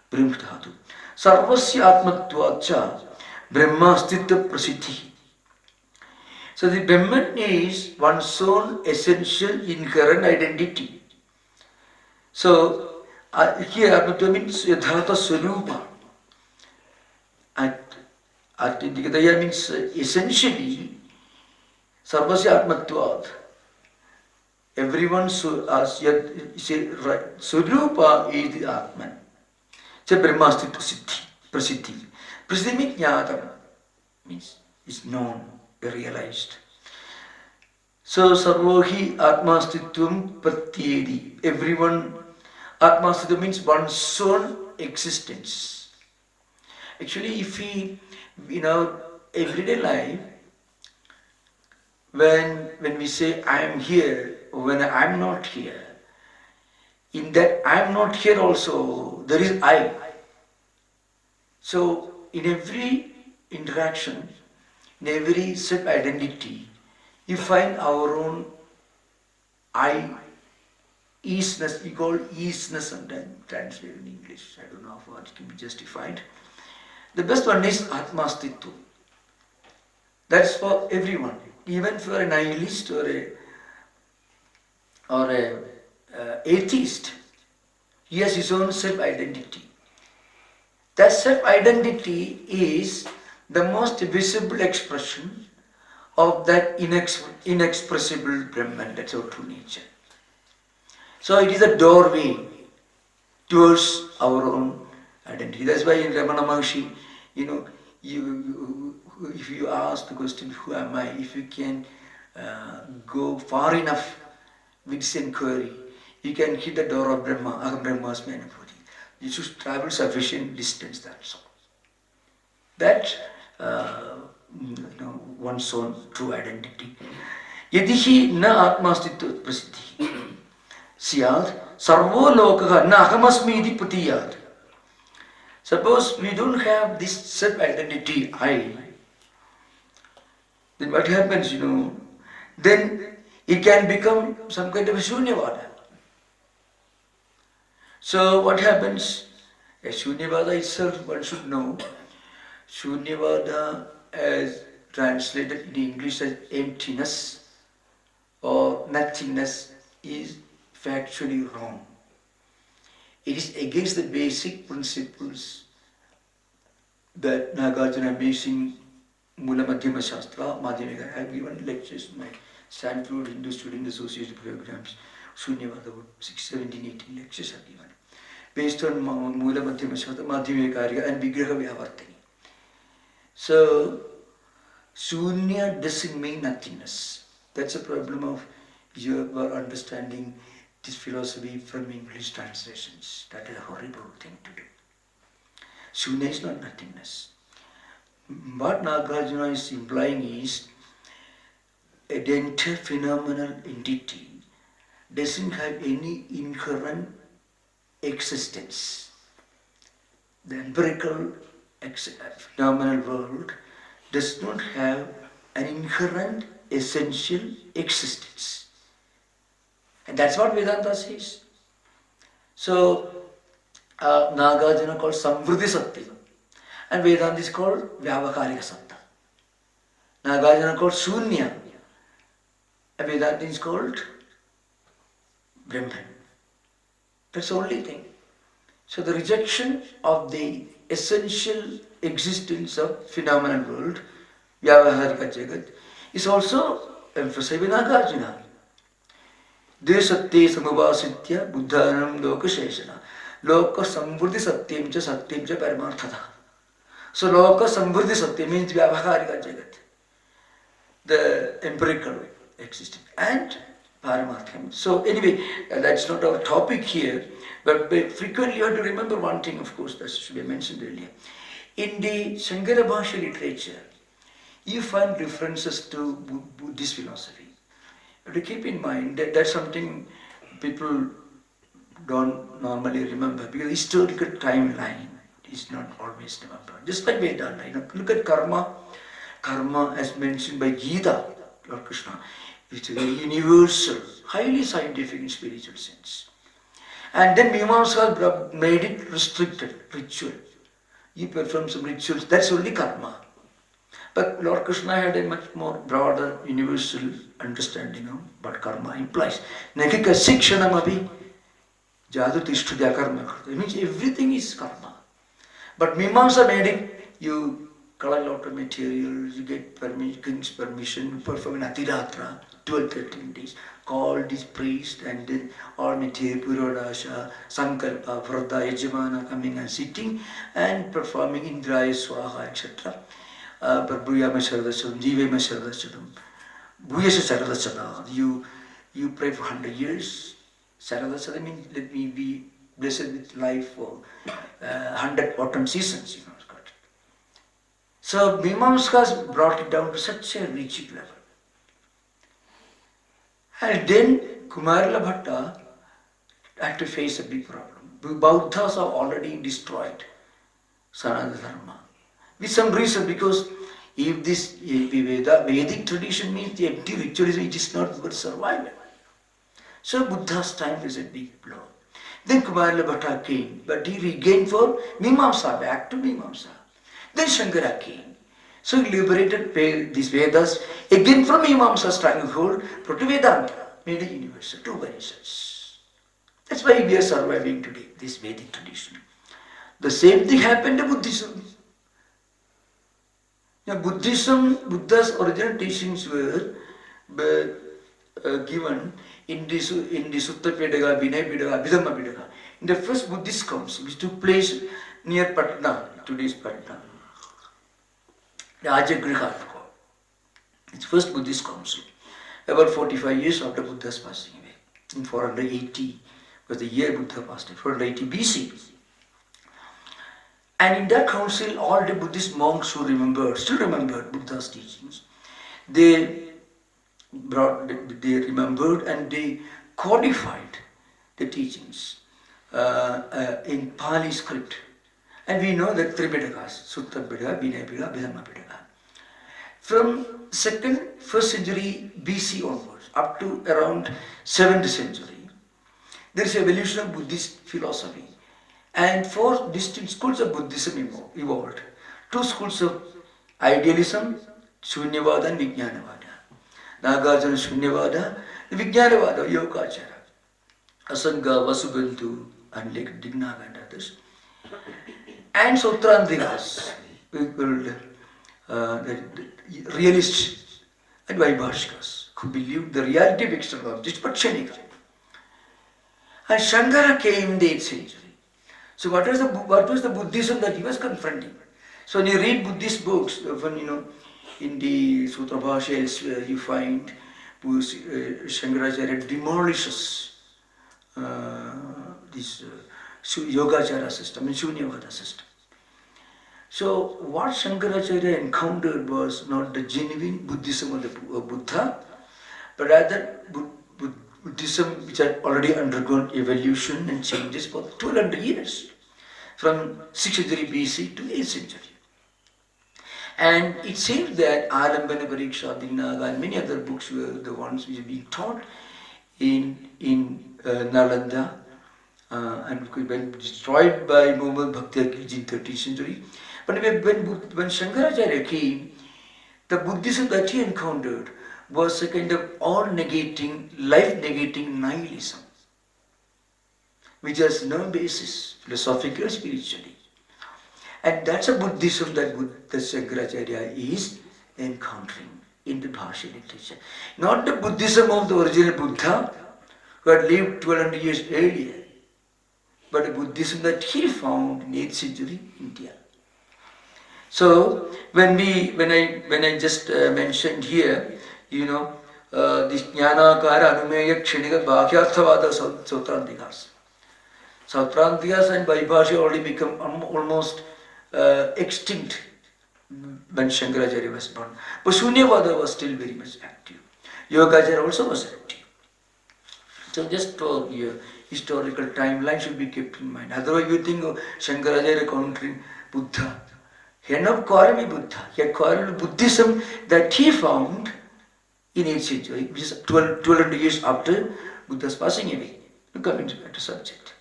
Brahma Dhatu. Sarvasya Atmatvacha Brahma Stitya Prasiddhi. So the Brahman is one's own essential inherent identity. So here Atmatva means Yadhartha Swarupa. Atidikadaya means essentially Sarvasya Atmatvad. Everyone's Swarupa is the Atman. So Brahmastitva Prasiddhi. Prasiddhi means Jnata, means is known, realized. So Sarvohi Atmastitvam Pratyedi. Everyone, Atmastitva means one's own existence. Actually, if we, in our everyday life, when we say I am here, or when I am not here, in that I am not here also, there is I. So in every interaction, in every self-identity, you find our own I, isness, we call isness sometimes, translated in English. I don't know how it can be justified. The best one is Atmastitva. That's for everyone, even for a nihilist or or a atheist, he has his own self-identity. That self-identity is the most visible expression of that inexpressible Brahman, that's our true nature. So it is a doorway towards our own identity. That's why in Ramana Maharshi, if you ask the question, who am I? If you can go far enough with this inquiry, you can hit the door of Brahma, Aham Brahmasmi Anubhuti. You should travel sufficient distance, that's all. That, one's own true identity. Yadihi na atmastitva prasiddhi syad sarvo lokaha na ahamasmi iti pratiyad. Suppose we don't have this self-identity, I, then what happens, then it can become some kind of a Shunyavada. So what happens? A Shunyavada itself, one should know, Shunyavada as translated in English as emptiness or nothingness is factually wrong. It is against the basic principles that Nagarjuna makes in Mula Madhyama Shastra, Madhyamika. I have given lectures in my Stanford Hindu Student Association programs. Shunyavada, about 17, 18 lectures are given. Based on Mula Madhyama Shastra, Madhyamika and Vigraha Vyavartani. So, Shunya doesn't mean nothingness. That's a problem of your understanding this philosophy from English translations. That is a horrible thing to do. Shunya is not nothingness. What Nagarjuna is implying is an entire phenomenal entity doesn't have any inherent existence. The empirical phenomenal world does not have an inherent essential existence. And that's what Vedanta says. So, Nagarjuna called Samvriddhi Satya, and Vedanta is called Vyavakarika Satta. Nagarjuna called Shunya, and Vedanta is called Brahman. That's the only thing. So the rejection of the essential existence of phenomenal world, Vyavaharika Jagat, is also emphasized by Nagarjuna. Desatye samuvasitya buddhanam loka sheshana. Loka samvriddhi satyam cha paramarthata. So loka samvriddhi satya means Vyavaharika Jagat, the empirical existence, and paramartham. So anyway, that's not our topic here, but frequently you have to remember one thing, of course, that should be mentioned earlier. In the Shankara Bhashya literature, you find references to Buddhist philosophy. You have to keep in mind that that's something people don't normally remember, because historical timeline is not always remembered. Just like Vedanta, look at karma. Karma, as mentioned by Gita, Lord Krishna, it's a very universal, highly scientific in spiritual sense. And then Mimamsa made it restricted, ritual. You perform some rituals, that's only karma. But Lord Krishna had a much more broader, universal understanding of what karma implies. Nakika sikshanam abhi jadu tishtudya karma. It means everything is karma. But Mimamsa made it, you collect a lot of materials, you get king's permission, perform an atiratra, 12-13 days, call this priest, and then all material, Purodasha, Sankalpa, Vrata, Yajamana coming and sitting and performing Indraya Swaha, etc. Prabhuyama Sharadachadam, Jivema Sharadachadam, Bhuyasha Sharadachadam. You pray for 100 years. Sharadachadam means let me be blessed with life for 100 autumn seasons. So Mimamskas brought it down to such a rigid level. And then Kumarila Bhatta had to face a big problem. Bauddhas are already destroyed Sanatana Dharma. With some reason, because if this Vedic tradition means the empty ritualism, it is not worth survival. So Buddha's time is a big blow. Then Kumarila Bhatta came, but he regained for Mimamsa, back to Mimamsa. Then Shankara came. So he liberated these Vedas again from Mimamsa stranglehold to Vedanta. made a universal, two Upanishads. That's why we are surviving today, this Vedic tradition. The same thing happened to Buddhism. Now, Buddha's original teachings were given in the Sutra Pedaka, Vinaya Pedaka, Abhidhamma Pedaka. In the first Buddhist council, which took place near Patna, today's Patna, Rajagriha, its first Buddhist council, about 45 years after Buddha's passing away, in 480 was the year Buddha passed away, 480 BC. And in that council, all the Buddhist monks who still remembered Buddha's teachings, they remembered and they codified the teachings in Pali script. And we know that three Pedakas, Sutra Pedaka, Vinaya Pedaka, Abhidhamma Pedaka. From 1st century BC onwards, up to around 7th century, there is evolution of Buddhist philosophy. And four distinct schools of Buddhism evolved. Two schools of idealism, Shunyavada and Vijnanavada. Nagarjuna Shunyavada, Vijnanavada, Yogacara. Asanga, Vasubandhu, and like Dignaga and others. And Sutrantikas, the realists and Vaibhashikas, who believed the reality of external objects, but Kshanika. And Shankara came in the 8th century. So what was the Buddhism that he was confronting? So when you read Buddhist books, often in the Sutra Bhasha elsewhere, you find Shankaracharya demolishes this Yogacara system and Shunyavada system. So what Shankaracharya encountered was not the genuine Buddhism of the Buddha, but rather Buddhism which had already undergone evolution and changes for 1200 years, from 6th century BC to 8th century. And it seems that Alambana Pariksha, Dignaga and many other books were the ones which are being taught in Nalanda and were destroyed by Muhammad Bhakti in 13th century. But when Shankaracharya came, the Buddhism that he encountered was a kind of all-negating, life-negating nihilism, which has no basis, philosophical or spiritually. And that's a Buddhism that Shankaracharya is encountering in the Bhasha literature. Not the Buddhism of the original Buddha, who had lived 1200 years earlier, but a Buddhism that he found in 8th century India. So when I just mentioned here, this Jnanakara Anumeya Kshanika Bhakyarthavada Sautrantikas. Sautrantikas and Vaibhasha already become almost extinct when Shankaracharya was born. But Shunyavada was still very much active. Yogacara also was active. So just for your historical timeline should be kept in mind. Otherwise you think of Shankaracharya countering Buddha. He had not quarreled with Buddha. He had quarreled with Buddhism that he found in 8th century, which is 1200 years after Buddha's passing away. Coming to the subject.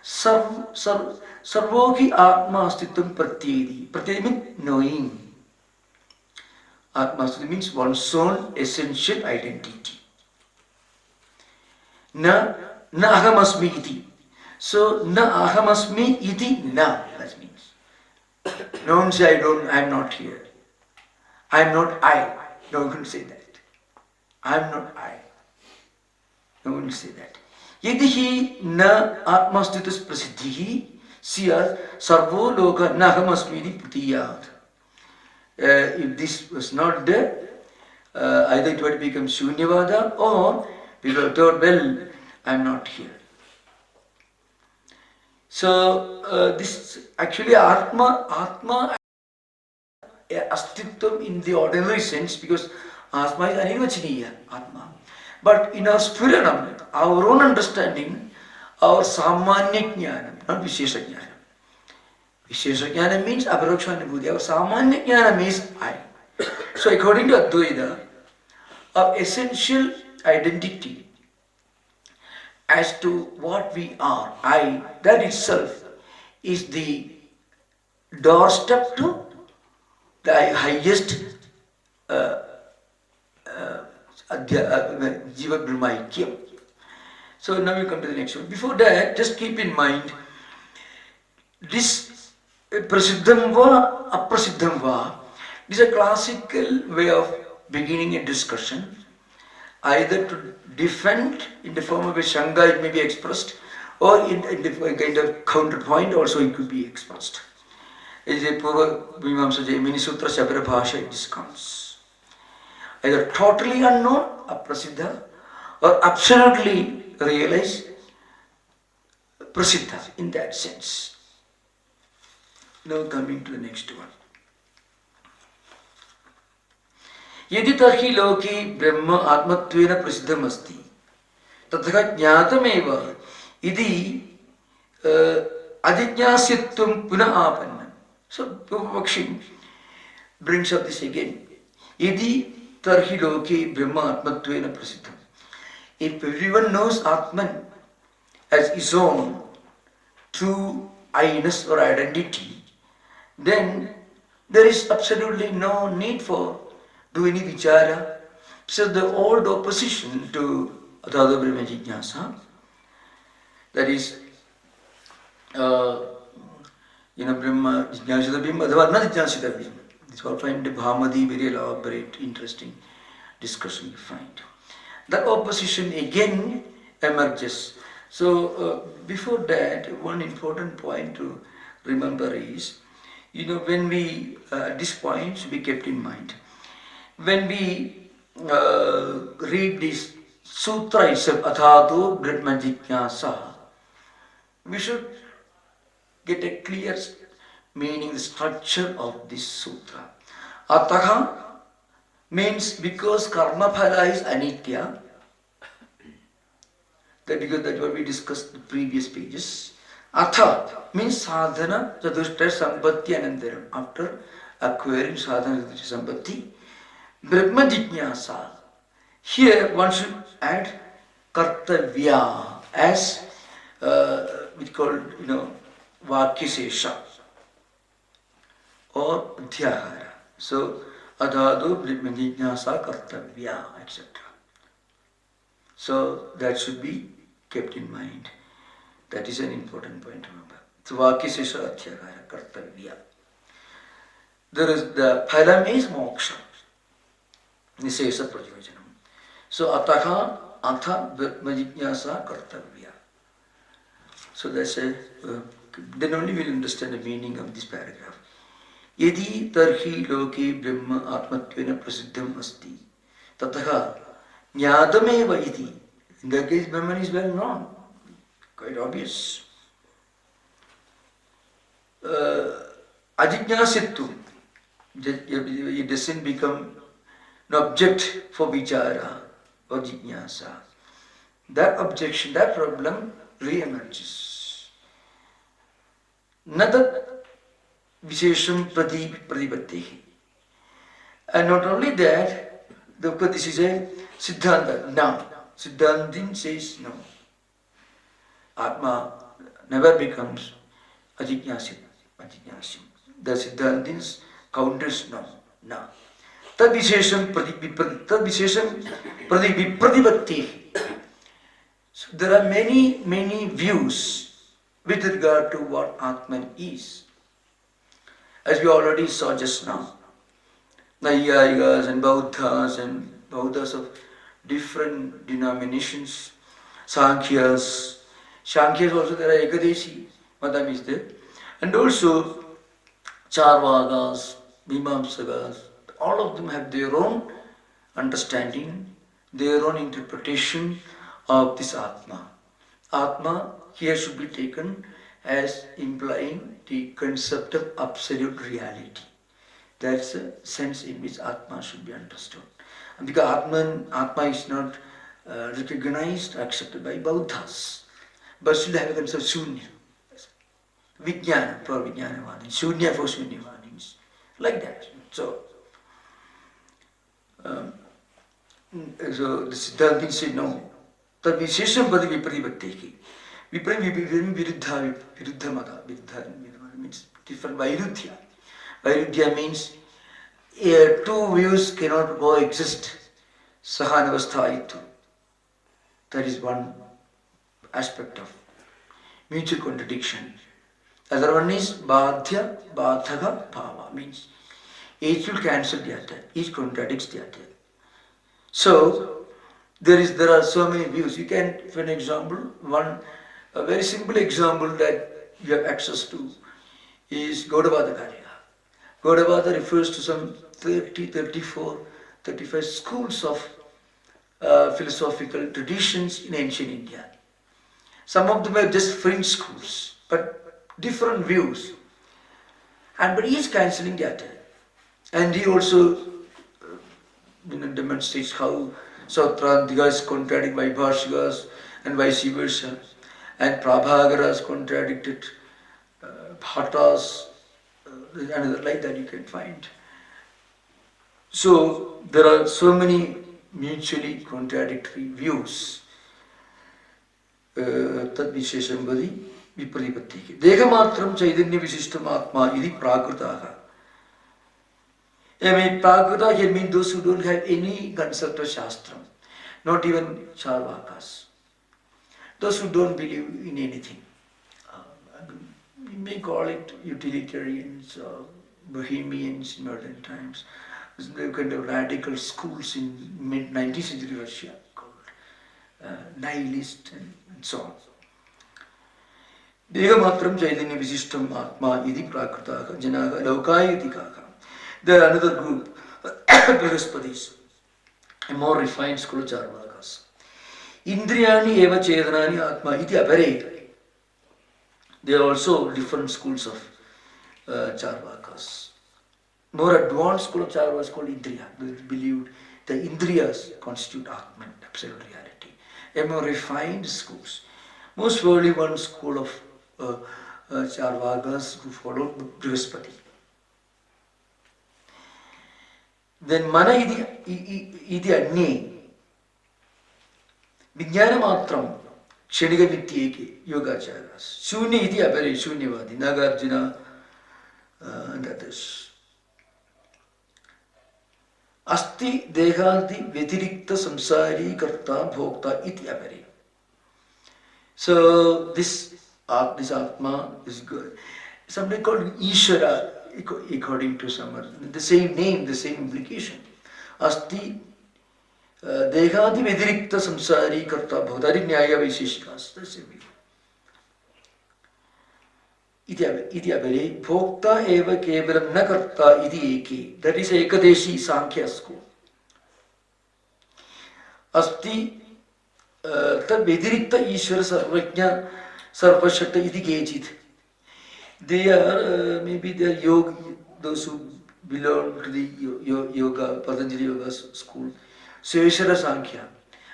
Sarvoki Atma Astitvam Pratyedi. Pratyedi means knowing. Atma Astitvam means one's own essential identity. Na ahamasmi iti. So na ahamasmi iti na. That means. No one say I am not here. I am not I. No one can say that. I am not I. No one will say that. Yadihi na atmastitas prasiddhihi siyat sarvo loka nahamasmidi putiyat. If this was not there, either it would become Shunyavada or people thought, well, I am not here. So this actually Atma Astitvam in the ordinary sense, because Atma is Anirvachaniya, Atma. But in our Spuranam, our own understanding, our Samanya Jnanam, not Vishesha Jnanam. Vishesha Jnanam means Aparoksha Anubhuti. Our Samanya Jnanam is I. So according to Advaita, our essential identity as to what we are, I, that itself is the doorstep to the highest Jiva Brahmaikyam. So now we come to the next one. Before that, just keep in mind this prasiddham va, aprasiddham va. This is a classical way of beginning a discussion, either to defend in the form of a shanga it may be expressed, or in the kind of counterpoint also it could be expressed. It is a Purva Mimamsa Jaimini Sutra Shabara Bhasha, it discounts. Either totally unknown, aprasiddha, or absolutely realized, prasiddha, in that sense. Now coming to the next one. यदि तर्हि लोके ब्रह्म आत्मत्वेन प्रसिद्धम् अस्ति ततः ज्ञातमेव इति अजिज्ञास्यत्वं पुनः आपन्नम्. So Purvapakshi brings up this again. Yadi tarhi loke brahma atmatvena prasiddham. If everyone knows Atman as his own true I-ness or identity, then there is absolutely no need for do any vichara. So the old opposition to Advaita Brahma Jignasa, that is, Brahma Jignasitavim, Advaita not Jignasitavim. This all find the Bhamadi very elaborate, interesting discussion you find. That opposition again emerges. So before that, one important point to remember is, when we, this point should be kept in mind. When we read this Sutra itself, Adhato Brahma Jignasa, we should get a clear meaning, the structure of this sutra. Ataha means because karma phala is anitya. Because that's what we discussed in the previous pages. Atha means sadhana chatushtaya sambhati anantaram. After acquiring sadhana chatushtaya sambhati, Brahma Jignasa. Here one should add kartavya as which called Vakyasesha or Dhyahara. So Adhado Brahma Jignasa kartavya, etc. So that should be kept in mind. That is an important point to remember. So Vakyasesha Dhyahara kartavya. There is the phalam is moksha. Nisesa prayojanam. So atha Brahma Jignasa kartavya. So that's a, then only we'll understand the meaning of this paragraph. Yadi tarhi loke brahma atmatvena prasiddham asti tataha jnatameva iti. In that case, Brahman is well known, quite obvious. Ajijñāsitvam, it doesn't become an object for vichara or jignasa. That objection, that problem re-emerges. Nadat vishesham pratipattihi. And not only that, this is a siddhanta. Now, Siddhantin says no. Atma never becomes ajignasim. The Siddhantins counters no. Now, tad vishesham pratipattihi. So there are many views with regard to what Atman is. As we already saw just now, Naiyayikas and Bauddhas of different denominations, Sankhyas also there are Ekadeshi Matam is there, and also Charvakas, Mimamsakas, all of them have their own understanding, their own interpretation of this Atma. Atma here should be taken as implying the concept of absolute reality. That's the sense in which Atma should be understood. And because Atma is not recognized, accepted by Bauddhas, but still have a concept of Shunya. Vijnana for Vijnanavadins, Shunya for Shunyavadins, like that. So the Siddhantin said no. Tad vishesham padi viprativattehi. Viruddha mata. Viruddha means different. Vairuddhya. Vairuddhya means two views cannot coexist. sahanavasthayitva. That is one aspect of mutual contradiction. The other one is badhya, badhaka, bhava, means each will cancel the other, each contradicts the other. So there are so many views. You can, for an example, a very simple example that you have access to is Gaudavada Karya. Gaudavada refers to some 30, 34, 35 schools of philosophical traditions in ancient India. Some of them are just fringe schools, but different views. But each cancelling the other. And he also demonstrates how Sautrantikas contradict Vaibhashikas and vice versa. And Prabhagaras contradicted Bhattas, another like that you can find. So there are so many mutually contradictory views. Tad vishesham vadi vipratipattike. Dehamatram chaitanya visishtam atma iti prakritaha. I mean, prakrita here means those who don't have any concept of shastram, not even charvakas. Those who don't believe in anything. You may call it utilitarians or bohemians in modern times. There are kind of radical schools in mid-19th century Russia called nihilist and so on. Dehamatram chaitanya visishtam atma iti prakritaha janaha laukayatikaha. There are another group, Brahaspatis, a more refined school of Charvakas. Indriyani eva chedanani atma iti apare. There are also different schools of Charvakas. More advanced school of Charvakas called Indriya. They believed the Indriyas constitute Atman, absolute reality. A more refined schools. Most early one school of Charvakas who followed Brihaspati. Then mana iti anye vijnana matram kshanika vityeke yogacharas. Shunya iti apare shunyavadi Nagarjuna and others. Asti dehanti vyatirikta samsari karta bhokta iti apare. So this Atma is good. Something called Ishara, according to some, the same name, the same implication. Asti dehadi vedirikta samsari karta bhodari nyaya vaishishkas. That's the meaning. Iti abhare bhokta eva kevalam na karta iti eki. That is Ekadeshi Sankhya school. Asti tad vedirikta Ishvara sarvajna sarvashakta iti kechit. They are maybe they are yoga, those who belong to the yoga, Patanjali Yoga school, Sveshara Sankhya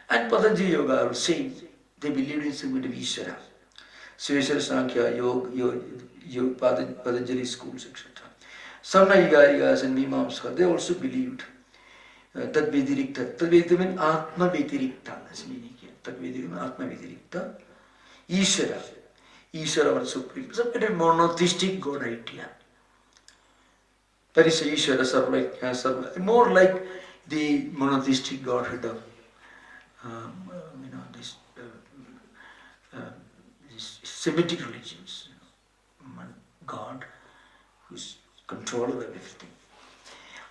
and Patanjali Yoga are same. They believe in some kind of Ishvara. Sveshara Sankhya, Yoga, Patanjali schools, etc. Some Naigarikas and Mimamsaka, they also believed Tad Vedirikta. Tad Vedirikta means Atma Vedirikta. That's meaning here. Tad Vedirikta means Atma Vedirikta. Ishvara. Ishvara or Supreme. Some kind of monotheistic God idea. That is Ishvara, Sarvajna, more like the monotheistic Godhead of these Semitic religions. One God who's control of everything.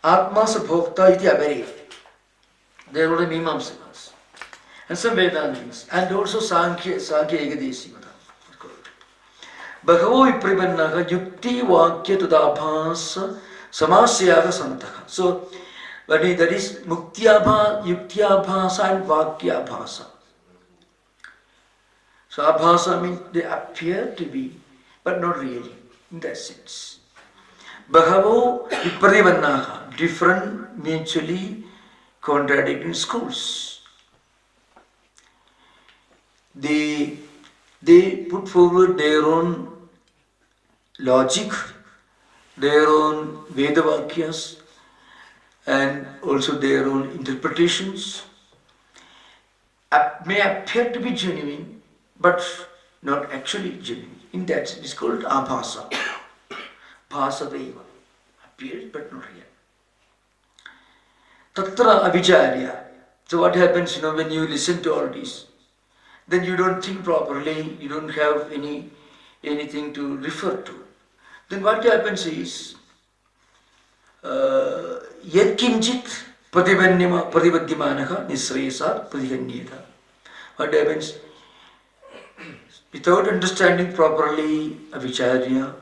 Atma Sabhokta iti abhare. There are already Mimamsakas and some Vedantis and also Sankhya Ekadesi. Bhagavo viprivannaha yukti vakya tudabhasa samasyaha santaha. So, that is yuktyabhasa and vakyabhasa. So, abhasa means they appear to be, but not really, in that sense. Bhagavo viprivannaha, different mutually contradicting schools. They put forward their own logic, their own Vedavakyas, and also their own interpretations. May appear to be genuine, but not actually genuine. In that sense, it's called abhasa. Bhasadeva. Appears, but not real. Tatra abhicharya. So what happens, when you listen to all this, then you don't think properly, you don't have anything to refer to. Then what happens is, yatkinchit pratibhadyamanaha nisresa pratihanyeta. What happens? Without understanding properly a vicharya,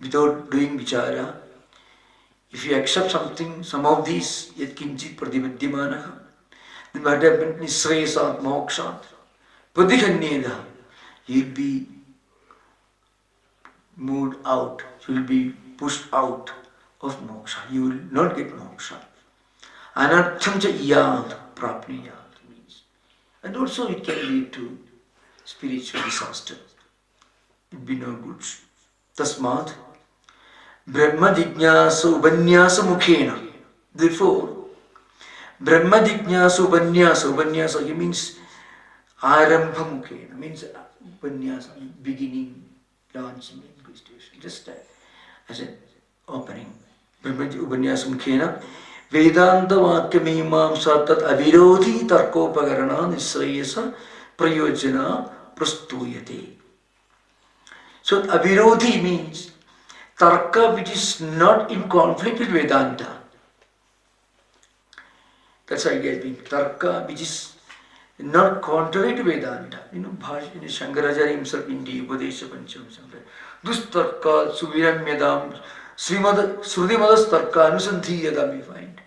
without doing vichara, if you accept something, some of these, yatkinchit pratibhadyamanaha, then what happens? Nisresa mokshat pratihanyeta. You will be moved out, you will be pushed out of moksha. You will not get moksha. Anartham cha yad prapniyat means. And also it can lead to spiritual disaster. It will be no good. Tasmat Brahma Jignasa Ubanyasa Mukhena. Therefore, Brahma Jignasa Ubanyasa, he means Arambha Mukhena, means Ubanyasa, beginning, launching, inquisition, just as an opening. Brahma Ubanyasa Mukhena Vedanta Vakyamimamsa tat avirodhi tarkopagarana nisrayasa prayojana prastuyate. So avirodhi means tarka which is not in conflict with Vedanta. That's why I get it. Tarka which is not contrary to Vedanta. Bhashyam, Shankaracharya himself in the Upadesha Pancham. Dustarka suviramyadam Srudimadas tarka anusandhiyadam we find.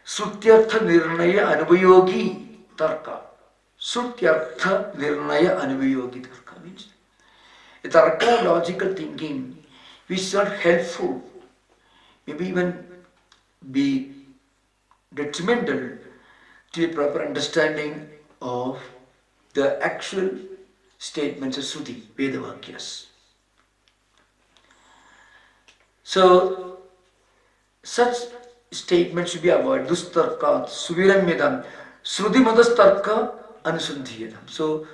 Srutyartha nirnaya anubayogi tarka. Srutyartha nirnaya anubayogi tarka means a tarka logical thinking which is not helpful, maybe even be detrimental to a proper understanding of the actual statements of Sruti, Vedavakyas. So, such statements should be avoided. Dustarka, suviramyadam, Srudimadas tarka anusandhiyadam. So,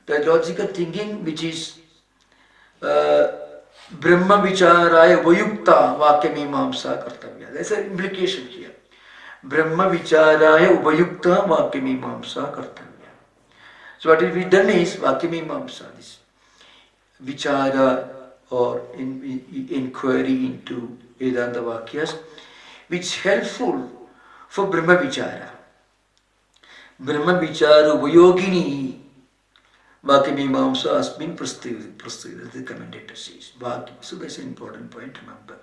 the logical thinking which is Brahma vicharaya upayukta vakyamimamsa kartavya. There's an implication here. Brahma vicharaya upayukta vakyamimamsa kartavya. So what will be done is vakyamimamsa, this vichara or inquiry into Vedanta Vakyas, which is helpful for Brahma vichara. Brahma vichara upayogini Vakyamimamsa has been prastuyat, the commentator says. So that's an important point to remember.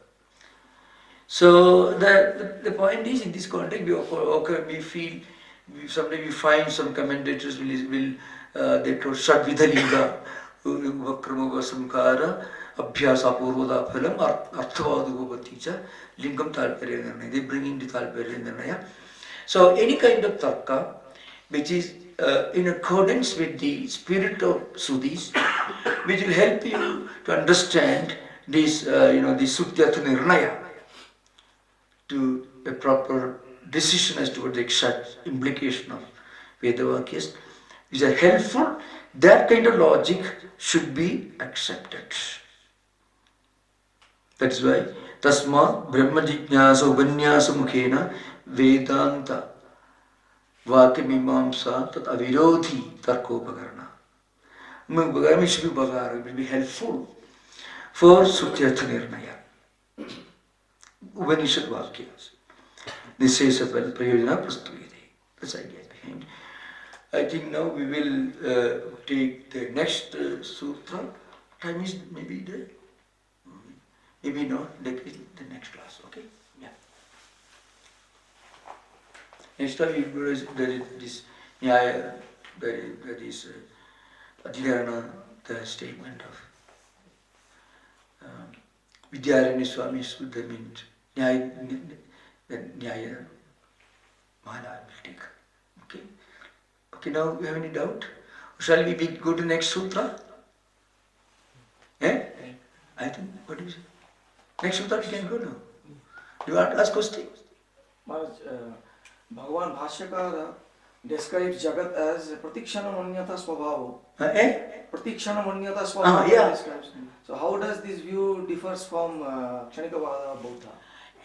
So the point is, in this context, we feel, someday we find some commentators will they told Shadvidhalinga, Vakrama Samkara, Abhyasa Purvada Phalam, Arthavadugavaticha, Lingam Talparyanarnaya. They bring in the Talparyanarnaya. So any kind of tarka which is in accordance with the spirit of Sudhis, which will help you to understand this, the Sutyatha Nirnaya, to a proper decision as to what the exact implication of Vedavakyas, which are helpful. That kind of logic should be accepted. That's why Tasmat Brahma Jignasa Ubanyasa Mukhena Vedanta Vakyamimamsa tat avirodhi tarkopagarana. Upagara should be upagara, it will be helpful for Sutyartha Nirnaya. Upanishad Vakyas. This is a prayojana prastuyate. That's the idea behind. I think now we will take the next sutra. Time is maybe there. Maybe not, like the next class, okay? Yeah. Next time there is this Nyaya, there is Adhirana, the statement of Vidyaranya Swami Suddha means Nyaya Maharaj will take. Okay? Okay, now we have any doubt? Shall we go to next sutra? Eh? I think, what do you say? Next sutra we can go now. Do you want to ask question? Maharaj, Bhagavan Bhashyakara describes Jagat as Pratikshana Manyata Swabhava. Pratikshana Manyata Swabhava describes. So how does this view differs from Kshanikavada Buddha?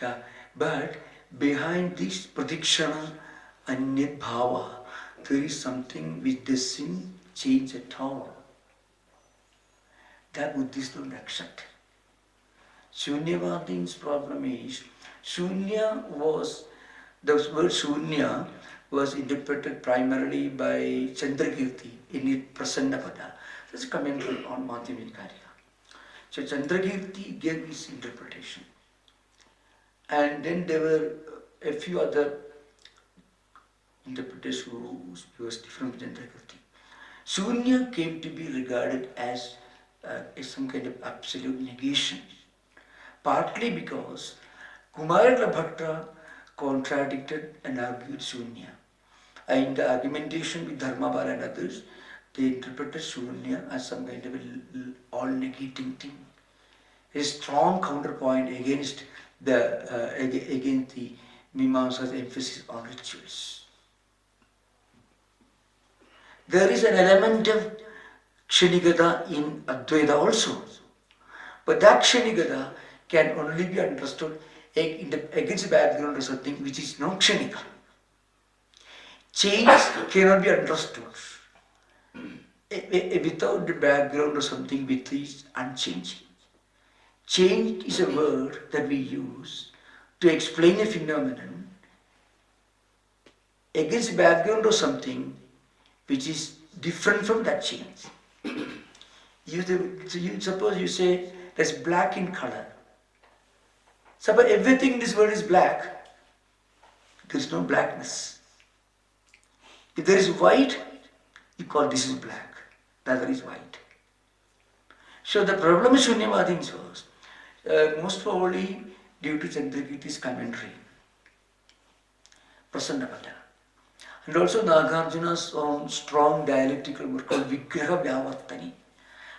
Yeah, but behind this Pratikshana anyat bhava. There is something which doesn't change at all. That Buddhists don't accept. Shunyavadi's problem is, Shunya was, the word Shunya was interpreted primarily by Chandrakirti in its Prasannapada. That's a commentary on Madhyamika. So Chandrakirti gave his interpretation. And then there were a few other interpreters who was different from Chandrakirti. Shunya came to be regarded as some kind of absolute negation. Partly because Kumarila Bhatta contradicted and argued Shunya. In the argumentation with Dharmabala and others, they interpreted Shunya as some kind of all-negating thing. A strong counterpoint against the Mimamsa's emphasis on rituals. There is an element of Kshanikata in Advaita also. But that Kshanikata can only be understood against the background of something which is not Kshanika. Change cannot be understood without the background of something which is unchanging. Change is a word that we use to explain a phenomenon against the background of something which is different from that change. Suppose you say there's black in color. Suppose everything in this world is black, there is no blackness. If there is white, you call this is black, the other is white. So the problem with Shunyavadins was most probably due to Chandrakirti's commentary, Prasannapada. And also Nagarjuna's own strong dialectical work called Vigraha Vyavartani.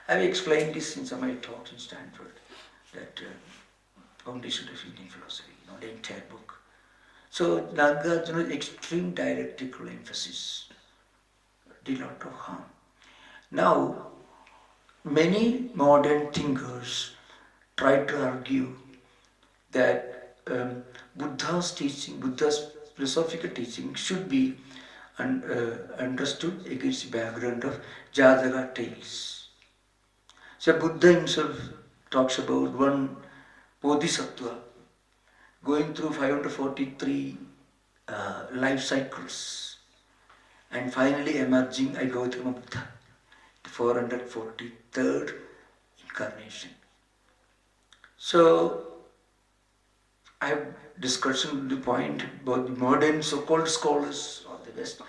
I have explained this in some of my talks in Stanford, that foundation of Indian philosophy, the entire book. So Nagarjuna's extreme dialectical emphasis did a lot of harm. Now, many modern thinkers try to argue that Buddha's teaching, Buddha's philosophical teaching should be understood against the background of Jataka tales. So Buddha himself talks about one Bodhisattva going through 543 life cycles and finally emerging as Gautama Buddha, the 443rd incarnation. So I have discussed the point about the modern so-called scholars of the West,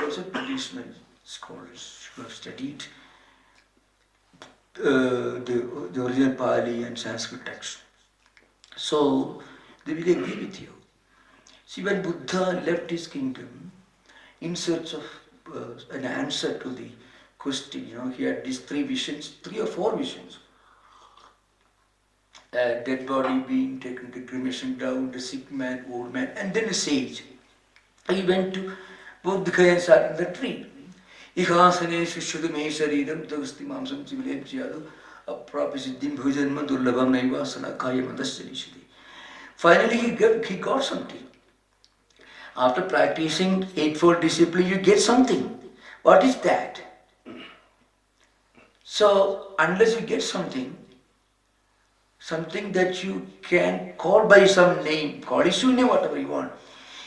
also traditional scholars who have studied the original Pali and Sanskrit text. So they will agree with you. See, when Buddha left his kingdom in search of an answer to the question, he had these 3 or 4 visions. A dead body being taken to cremation ground, a sick man, old man, and then a sage. He went to Bodhgaya and sat in the tree. Ihasane shushadu me shariram tavasti mamsam chivilem chiyadu aprapisiddhim bhujanma durlabham naivasana kayamadasyanishadi. Finally he got something. After practicing eightfold discipline, you get something. What is that? So unless you get something that you can call by some name, call it Shunya, whatever you want,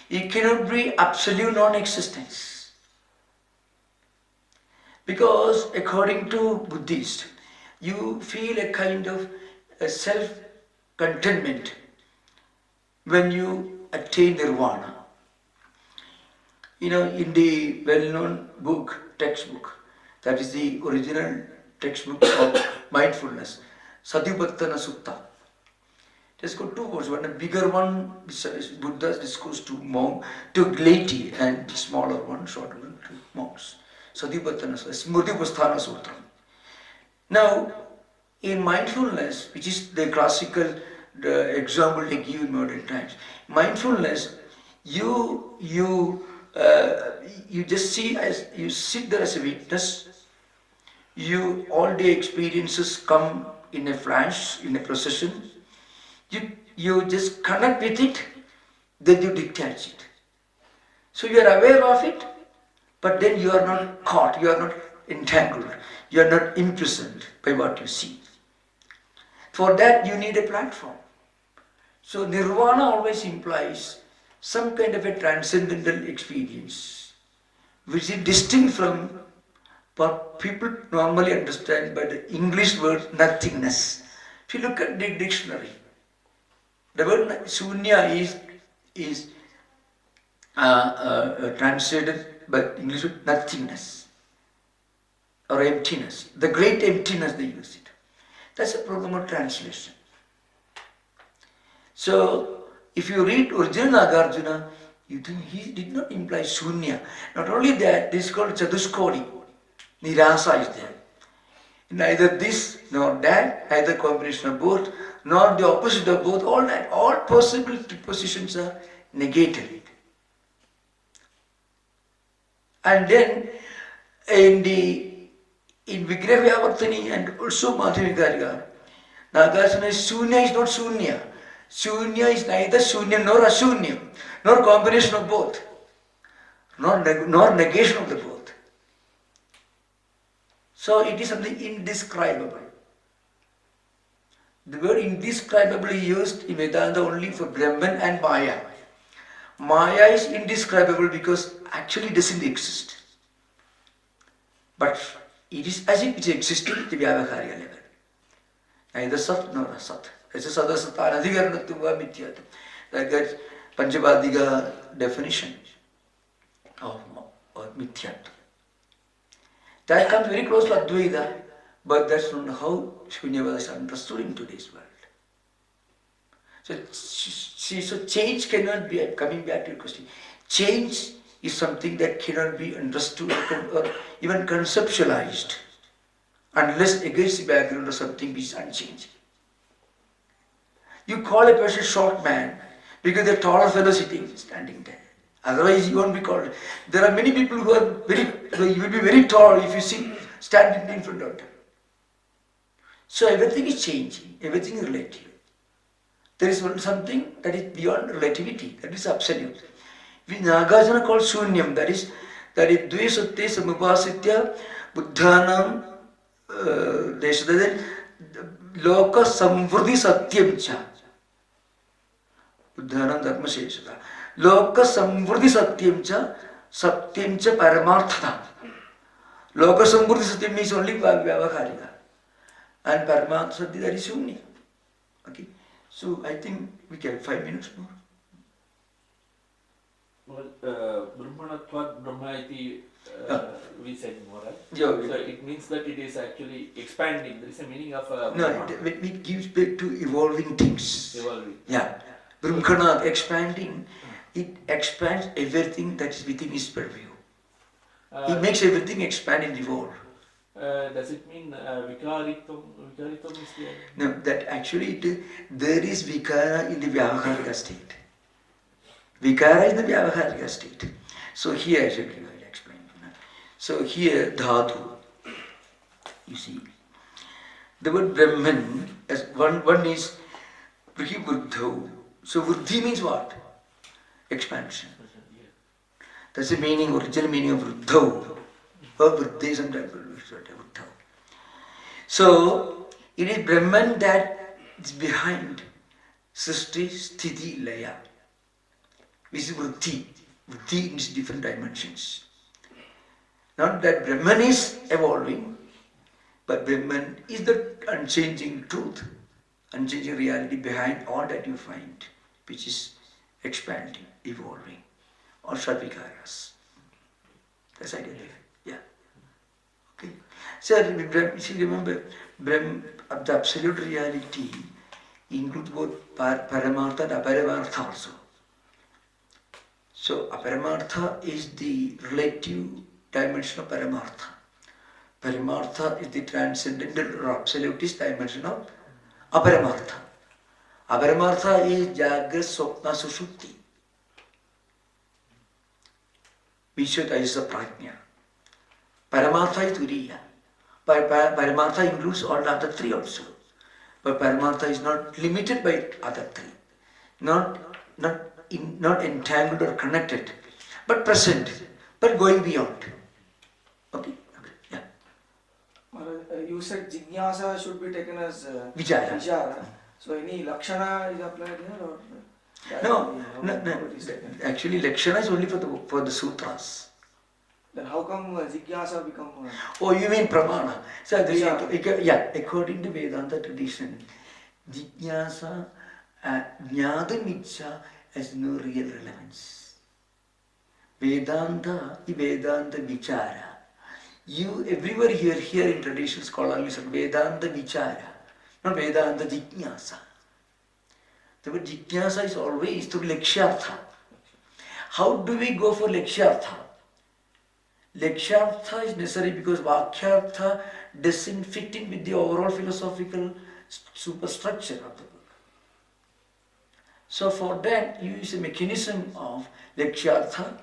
it cannot be absolute non-existence. Because according to Buddhists, you feel a kind of self-contentment when you attain nirvana. In the well-known textbook, that is the original textbook of mindfulness, Satipatthana Sutta. There's got 2 words. One, a bigger one, Buddha's discourse to laity, and the smaller one, shorter one, to monks. Satipatthana Sutta, Smrtipasthana Sutra. Now, in mindfulness, which is the classical example they give in modern times, mindfulness, you just see as you sit there as a witness. All the experiences come in a flash, in a procession. You just connect with it, then you detach it. So you are aware of it, but then you are not caught, you are not entangled, you are not imprisoned by what you see. For that you need a platform. So nirvana always implies some kind of a transcendental experience, which is distinct from what people normally understand by the English word nothingness. If you look at the dictionary, the word shunya is translated by English word nothingness or emptiness. The great emptiness they use it. That's a problem of translation. So, if you read original Nagarjuna, you think he did not imply shunya. Not only that, this is called chaduskodi. Nirasa is there. Neither this nor that, neither combination of both, nor the opposite of both, all that, all possible positions are negated. And then in Vigraha Vyavartani and also Madhyamikarika, Nagarjuna is shunya is not shunya. Shunya is neither shunya nor ashunya, nor combination of both, nor negation of the both. So it is something indescribable. The word indescribable is used in Vedanta only for Brahman and Maya. Maya is indescribable because actually it doesn't exist. But it is as if it existed at the Vyavaharya level. Neither Sat nor Asat. It's a Sadasata Anadhikarnatva Mithyatva. Like that Panchavadika definition of Mithyatva. That comes very close to Advaita, but that's not how Shunyavada is understood in today's world. So change cannot be, coming back to your question, change is something that cannot be understood or even conceptualized unless against the background of something which is unchanging. You call a person short man because the taller fellow standing there. Otherwise, you won't be called. There are many people who are you will be very tall if you see standing in front of them. So everything is changing, everything is relative. There is something that is beyond relativity, that is absolute. Nagarjuna called Shunyam, that is Dve Satte Samupasitya Buddhanam Loka Samvruddhi Satyam Cha Buddhanam Dharma Sheshata Loka Samvruddhi Satyam Cha Satyam Cha Paramarthata. Loka Samvruddhi Satyam means only Vyavaharika, and Paramartha Satyam, that is Shunya. Okay, so I think we can 5 minutes more. Well, Brahmanatvat Brahmaiti we said more, right? Yeah, so it means that it is actually expanding. There is a meaning of no, it gives back to evolving things. Evolving. Yeah. Brahmanath expanding, it expands everything that is within his purview. It makes everything expand and evolve. Does it mean Vikaritam is there? No, that actually there is Vikara in the Vyavaharika state. Vikara is the Vyavaharika state. So here I should explain. So here Dhatu, you see, the word Brahman, as one is Vrihi Buddho. So Vruddhi means what? Expansion. That's the meaning, original meaning of Vruddho. Or Vruddhi sometimes. So it is Brahman that is behind Srishti, Sthiti, Laya. Which is Vruddhi. Vruddhi in different dimensions. Not that Brahman is evolving, but Brahman is the unchanging truth, unchanging reality behind all that you find, which is expanding, evolving, or Shadvikaras. That's idea. Yeah. Okay. So remember, the absolute reality includes both Paramartha and Aparamartha also. So Aparamartha is the relative dimension of Paramartha. Paramartha is the transcendental or absolutist dimension of Aparamartha. Aparamartha is Jagrat, Swapna, Sushupti. Vishwata is the Prajna. Paramartha is Turiya. Paramartha includes all the other three also. But Paramartha is not limited by other three. Not entangled or connected, but present, but going beyond. Okay? Okay. Yeah. You said jignasa should be taken as Vichara. So any lakshana is applied here or? No. Actually, lakshana is only for the sutras. Then how come jignasa become? Oh, you mean pramana? So, according to Vedanta tradition, jignasa, jnadamicha has no real relevance. Vedanta vichara. You everywhere you hear in traditional scholarly Vedanta vichara, not Vedanta jignasa. The word jignasa is always through lakshyartha. How do we go for lakshyartha? Lakshyartha is necessary because vakyartha doesn't fit in with the overall philosophical superstructure of the book. So for that you use a mechanism of lakshyartha,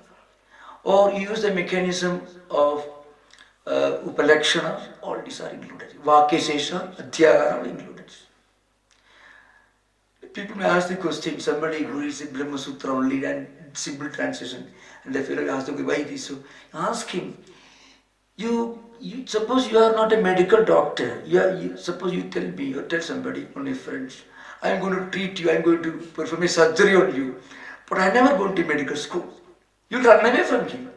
or you use the mechanism of upalakshana. All these are included. Vakyasesha, adhyagara are included. People may ask the question, somebody who reads the Brahma Sutra only and simple translation, and the fellow asks, okay, why it is so? Ask him, you suppose you are not a medical doctor. Suppose you tell me or tell somebody, one of your friends, I am going to treat you, I am going to perform a surgery on you, but I never gone to medical school. You run away from him.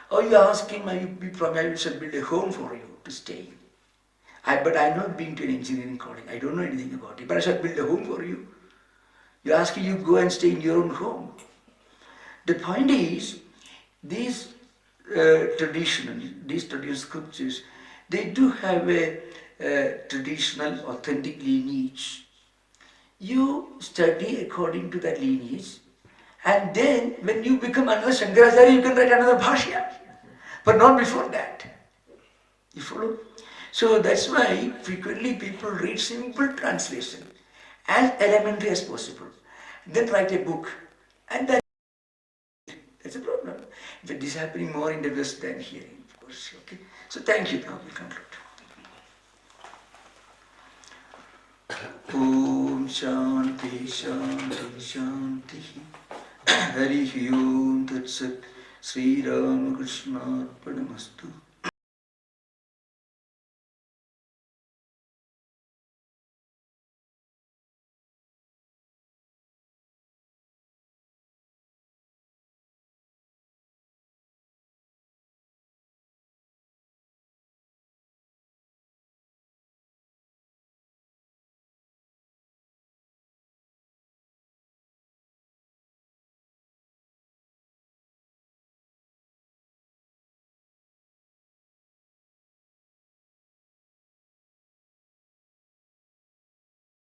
Or you ask him, I shall build a home for you to stay in. But I have not been to an engineering college. I don't know anything about it. But I shall build a home for you. You ask him, you go and stay in your own home. The point is, these traditional scriptures, they do have a traditional, authentic lineage. You study according to that lineage, and then when you become another Shankaracharya, you can write another Bhashyam. But not before that. You follow? So that's why frequently people read simple translation, as elementary as possible, then write a book, and that's a problem. But this is happening more in the West than here, of course. Okay. So thank you. Now we conclude. Om Shanti Shanti Shanti. Hari Om Tat Sat. Sri Ramakrishna Arpanamastu.